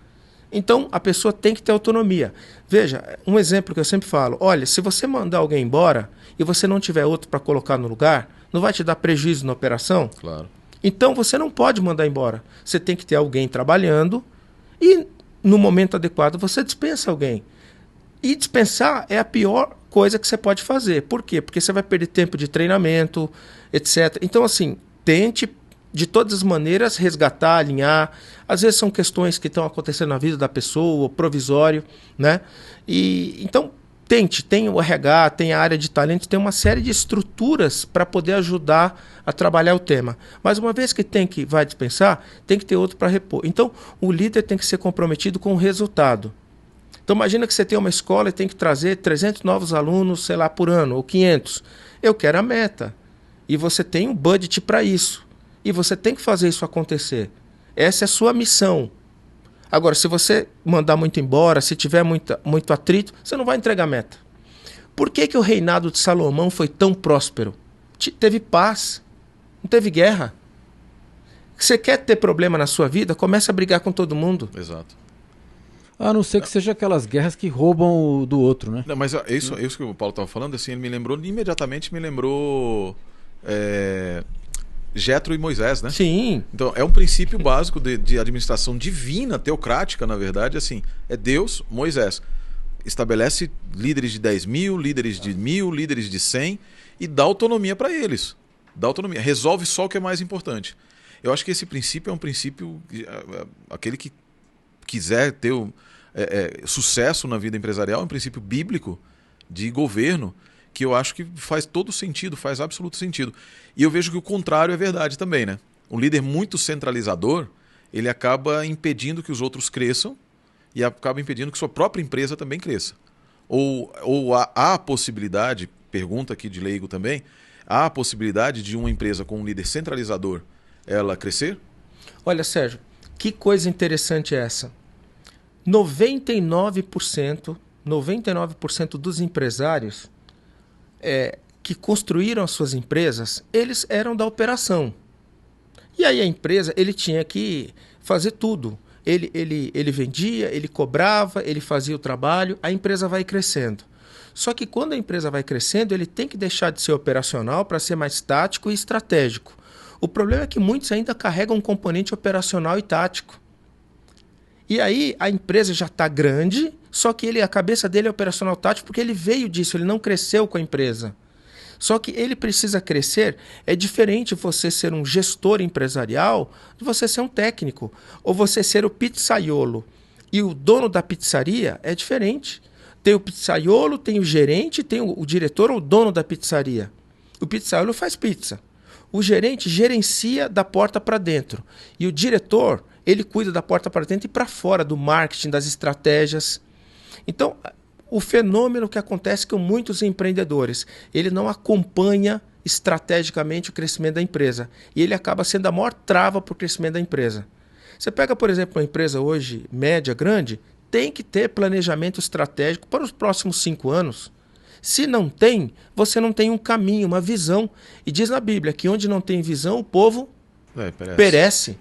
Speaker 4: Então, a pessoa tem que ter autonomia. Veja, um exemplo que eu sempre falo, olha, se você mandar alguém embora e você não tiver outro para colocar no lugar, não vai te dar prejuízo na operação?
Speaker 3: Claro.
Speaker 4: Então, você não pode mandar embora. Você tem que ter alguém trabalhando e, no momento adequado, você dispensa alguém. E dispensar é a pior coisa que você pode fazer. Por quê? Porque você vai perder tempo de treinamento, etc. Então, assim, tente, de todas as maneiras, resgatar, alinhar. Às vezes são questões que estão acontecendo na vida da pessoa, provisório, né? E, então, tente. Tem o RH, tem a área de talento, tem uma série de estruturas para poder ajudar a trabalhar o tema. Mas uma vez que vai dispensar, tem que ter outro para repor. Então, o líder tem que ser comprometido com o resultado. Então, imagina que você tem uma escola e tem que trazer 300 novos alunos, sei lá, por ano, ou 500. Eu quero a meta. E você tem um budget para isso. E você tem que fazer isso acontecer. Essa é a sua missão. Agora, se você mandar muito embora, se tiver muito atrito, você não vai entregar a meta. Por que o reinado de Salomão foi tão próspero? Teve paz, não teve guerra. Você quer ter problema na sua vida? Comece a brigar com todo mundo.
Speaker 3: Exato.
Speaker 1: A não ser que seja aquelas guerras que roubam o do outro, né?
Speaker 3: Não, mas isso que o Paulo estava falando, assim, ele imediatamente me lembrou Jetro e Moisés, né?
Speaker 4: Sim.
Speaker 3: Então, é um princípio básico de administração divina, teocrática, na verdade, assim, é Deus, Moisés. Estabelece líderes de 10 mil, líderes de 1000, líderes de 100 e dá autonomia para eles. Dá autonomia. Resolve só o que é mais importante. Eu acho que esse princípio é um princípio, aquele que quiser ter sucesso na vida empresarial, é um princípio bíblico de governo, que eu acho que faz todo sentido, faz absoluto sentido. E eu vejo que o contrário é verdade também, né? Um líder muito centralizador, ele acaba impedindo que os outros cresçam e acaba impedindo que sua própria empresa também cresça. Ou há a possibilidade, pergunta aqui de leigo também, há a possibilidade de uma empresa com um líder centralizador ela crescer?
Speaker 4: Olha, Sérgio, que coisa interessante é essa. 99% dos empresários que construíram as suas empresas, eles eram da operação. E aí a empresa, ele tinha que fazer tudo. Ele vendia, ele cobrava, ele fazia o trabalho, a empresa vai crescendo. Só que quando a empresa vai crescendo, ele tem que deixar de ser operacional para ser mais tático e estratégico. O problema é que muitos ainda carregam um componente operacional e tático. E aí a empresa já está grande, só que a cabeça dele é operacional tático porque ele veio disso, ele não cresceu com a empresa. Só que ele precisa crescer, é diferente você ser um gestor empresarial de você ser um técnico, ou você ser o pizzaiolo. E o dono da pizzaria é diferente. Tem o pizzaiolo, tem o gerente, tem o diretor ou o dono da pizzaria. O pizzaiolo faz pizza. O gerente gerencia da porta para dentro. E o diretor, ele cuida da porta para dentro e para fora, do marketing, das estratégias. Então, o fenômeno que acontece com muitos empreendedores, ele não acompanha estrategicamente o crescimento da empresa. E ele acaba sendo a maior trava para o crescimento da empresa. Você pega, por exemplo, uma empresa hoje, média, grande, tem que ter planejamento estratégico para os próximos 5 anos. Se não tem, você não tem um caminho, uma visão. E diz na Bíblia que onde não tem visão, o povo perece.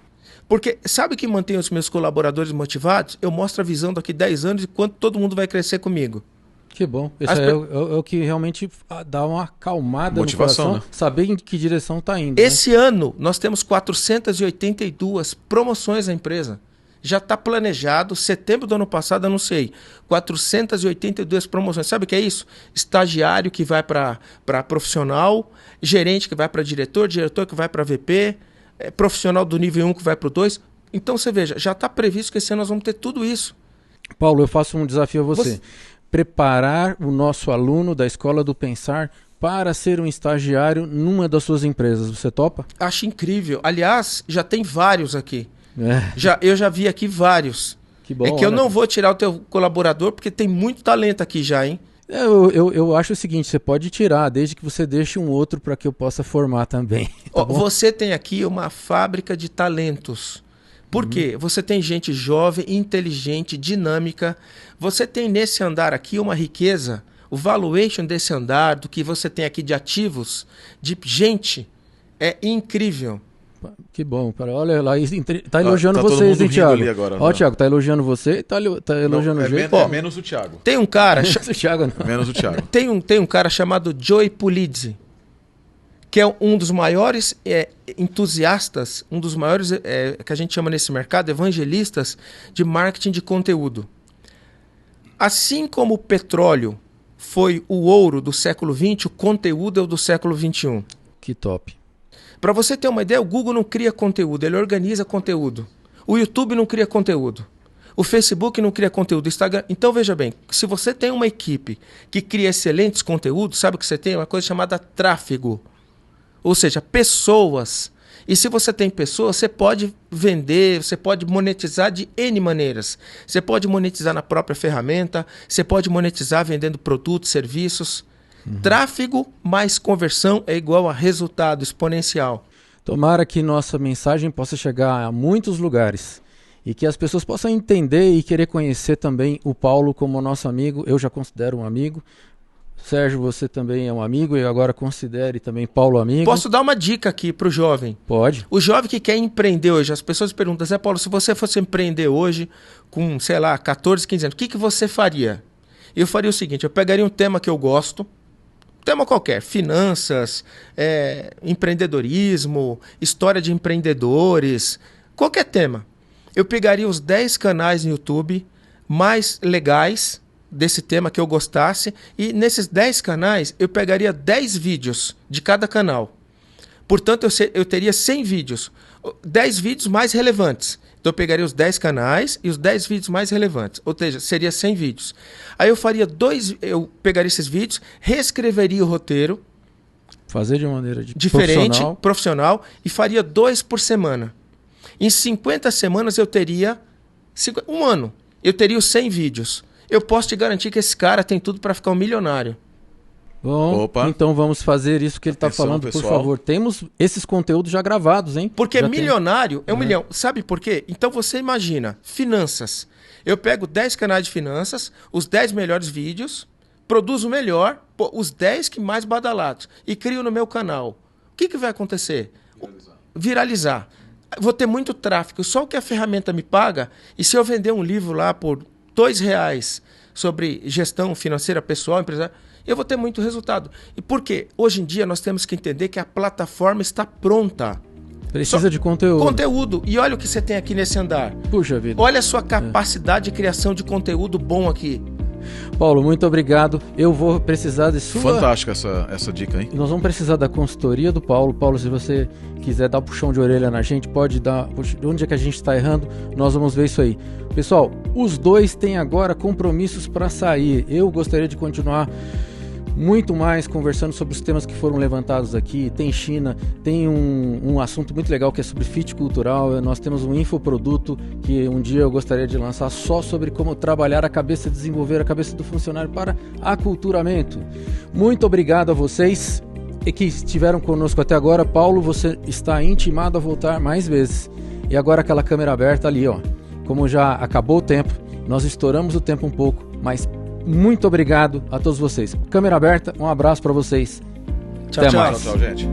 Speaker 4: Porque sabe o que mantém os meus colaboradores motivados? Eu mostro a visão daqui 10 anos e quanto todo mundo vai crescer comigo.
Speaker 1: Que bom. Isso é o que realmente dá uma acalmada
Speaker 3: motivação,
Speaker 1: no coração, né? Saber em que direção está indo.
Speaker 4: Esse ano nós temos 482 promoções na empresa. Já está planejado, setembro do ano passado anunciei 482 promoções. Sabe o que é isso? Estagiário que vai para profissional, gerente que vai para diretor que vai para VP, profissional do nível 1 que vai para o 2. Então você veja, já está previsto que esse ano nós vamos ter tudo isso.
Speaker 1: Paulo, eu faço um desafio a você. Preparar o nosso aluno da Escola do Pensar para ser um estagiário numa das suas empresas. Você topa?
Speaker 4: Acho incrível. Aliás, já tem vários aqui.
Speaker 1: É.
Speaker 4: Eu já vi aqui vários.
Speaker 1: Que bom.
Speaker 4: É que eu não vou tirar o teu colaborador, porque tem muito talento aqui já, hein?
Speaker 1: Eu acho o seguinte, você pode tirar, desde que você deixe um outro para que eu possa formar também. Tá bom?
Speaker 4: Você tem aqui uma fábrica de talentos. Por quê? Você tem gente jovem, inteligente, dinâmica. Você tem nesse andar aqui uma riqueza, o valuation desse andar, do que você tem aqui de ativos, de gente, é incrível.
Speaker 1: Que bom, cara. Olha lá, tá elogiando
Speaker 3: tá todo
Speaker 1: vocês,
Speaker 3: mundo
Speaker 1: hein,
Speaker 3: rindo
Speaker 1: Thiago?
Speaker 3: ali agora,
Speaker 1: Ó,
Speaker 3: né?
Speaker 1: Thiago, tá elogiando você e tá elogiando o jeito.
Speaker 3: É menos o Thiago.
Speaker 4: Tem um cara,
Speaker 1: O Thiago não.
Speaker 3: Menos o Thiago.
Speaker 4: tem um cara chamado Joey Pulizzi, que é um dos maiores entusiastas, um dos maiores, que a gente chama nesse mercado, evangelistas de marketing de conteúdo. Assim como o petróleo foi o ouro do século XX, o conteúdo é o do século XXI.
Speaker 1: Que top.
Speaker 4: Para você ter uma ideia, o Google não cria conteúdo, ele organiza conteúdo. O YouTube não cria conteúdo. O Facebook não cria conteúdo. O Instagram... Então, veja bem, se você tem uma equipe que cria excelentes conteúdos, sabe o que você tem? Uma coisa chamada tráfego. Ou seja, pessoas. E se você tem pessoas, você pode vender, você pode monetizar de N maneiras. Você pode monetizar na própria ferramenta, você pode monetizar vendendo produtos, serviços. Tráfego mais conversão é igual a resultado exponencial.
Speaker 1: Tomara que nossa mensagem possa chegar a muitos lugares e que as pessoas possam entender e querer conhecer também o Paulo como nosso amigo. Eu já considero um amigo. Sérgio, você também é um amigo e agora considere também Paulo amigo.
Speaker 4: Posso dar uma dica aqui para o jovem?
Speaker 1: Pode.
Speaker 4: O jovem que quer empreender hoje, as pessoas perguntam, Zé Paulo, se você fosse empreender hoje com, sei lá, 14, 15 anos, o que você faria? Eu faria o seguinte, eu pegaria um tema que eu gosto, tema qualquer, finanças, empreendedorismo, história de empreendedores, qualquer tema. Eu pegaria os 10 canais no YouTube mais legais desse tema que eu gostasse e nesses 10 canais eu pegaria 10 vídeos de cada canal. Portanto, eu teria 100 vídeos, 10 vídeos mais relevantes. Então eu pegaria os 10 canais e os 10 vídeos mais relevantes, ou seja, seria 100 vídeos. Aí eu pegaria esses vídeos, reescreveria o roteiro.
Speaker 1: Fazer de maneira
Speaker 4: diferente, profissional, e faria 2 por semana. Em 50 semanas eu teria, um ano, eu teria os 100 vídeos. Eu posso te garantir que esse cara tem tudo para ficar um milionário.
Speaker 1: Bom, então vamos fazer isso que ele está falando, pessoal. Por favor. Temos esses conteúdos já gravados, hein?
Speaker 4: Porque já milionário é 1 milhão. Sabe por quê? Então você imagina, finanças. Eu pego 10 canais de finanças, os 10 melhores vídeos, produzo o melhor, os 10 que mais badalados, e crio no meu canal. O que vai acontecer? Viralizar. Vou ter muito tráfego. Só o que a ferramenta me paga, e se eu vender um livro lá por R$2 sobre gestão financeira pessoal, empresária, eu vou ter muito resultado. E por quê? Hoje em dia nós temos que entender que a plataforma está pronta.
Speaker 1: Precisa de conteúdo.
Speaker 4: Conteúdo. E olha o que você tem aqui nesse andar.
Speaker 1: Puxa vida.
Speaker 4: Olha a sua capacidade de criação de conteúdo bom aqui.
Speaker 1: Paulo, muito obrigado. Eu vou precisar de sua...
Speaker 3: Fantástica essa dica, hein?
Speaker 1: Nós vamos precisar da consultoria do Paulo. Paulo, se você quiser dar um puxão de orelha na gente, pode dar. Onde é que a gente está errando? Nós vamos ver isso aí. Pessoal, os dois têm agora compromissos para sair. Eu gostaria de continuar muito mais conversando sobre os temas que foram levantados aqui. Tem China, tem um assunto muito legal que é sobre fit cultural. Nós temos um infoproduto que um dia eu gostaria de lançar só sobre como trabalhar a cabeça, desenvolver a cabeça do funcionário para aculturamento. Muito obrigado a vocês e que estiveram conosco até agora. Paulo, você está intimado a voltar mais vezes. E agora aquela câmera aberta ali, ó. Como já acabou o tempo, nós estouramos o tempo um pouco, mas muito obrigado a todos vocês. Câmera aberta, um abraço para vocês.
Speaker 4: Tchau,
Speaker 1: Até mais.
Speaker 3: Tchau, gente.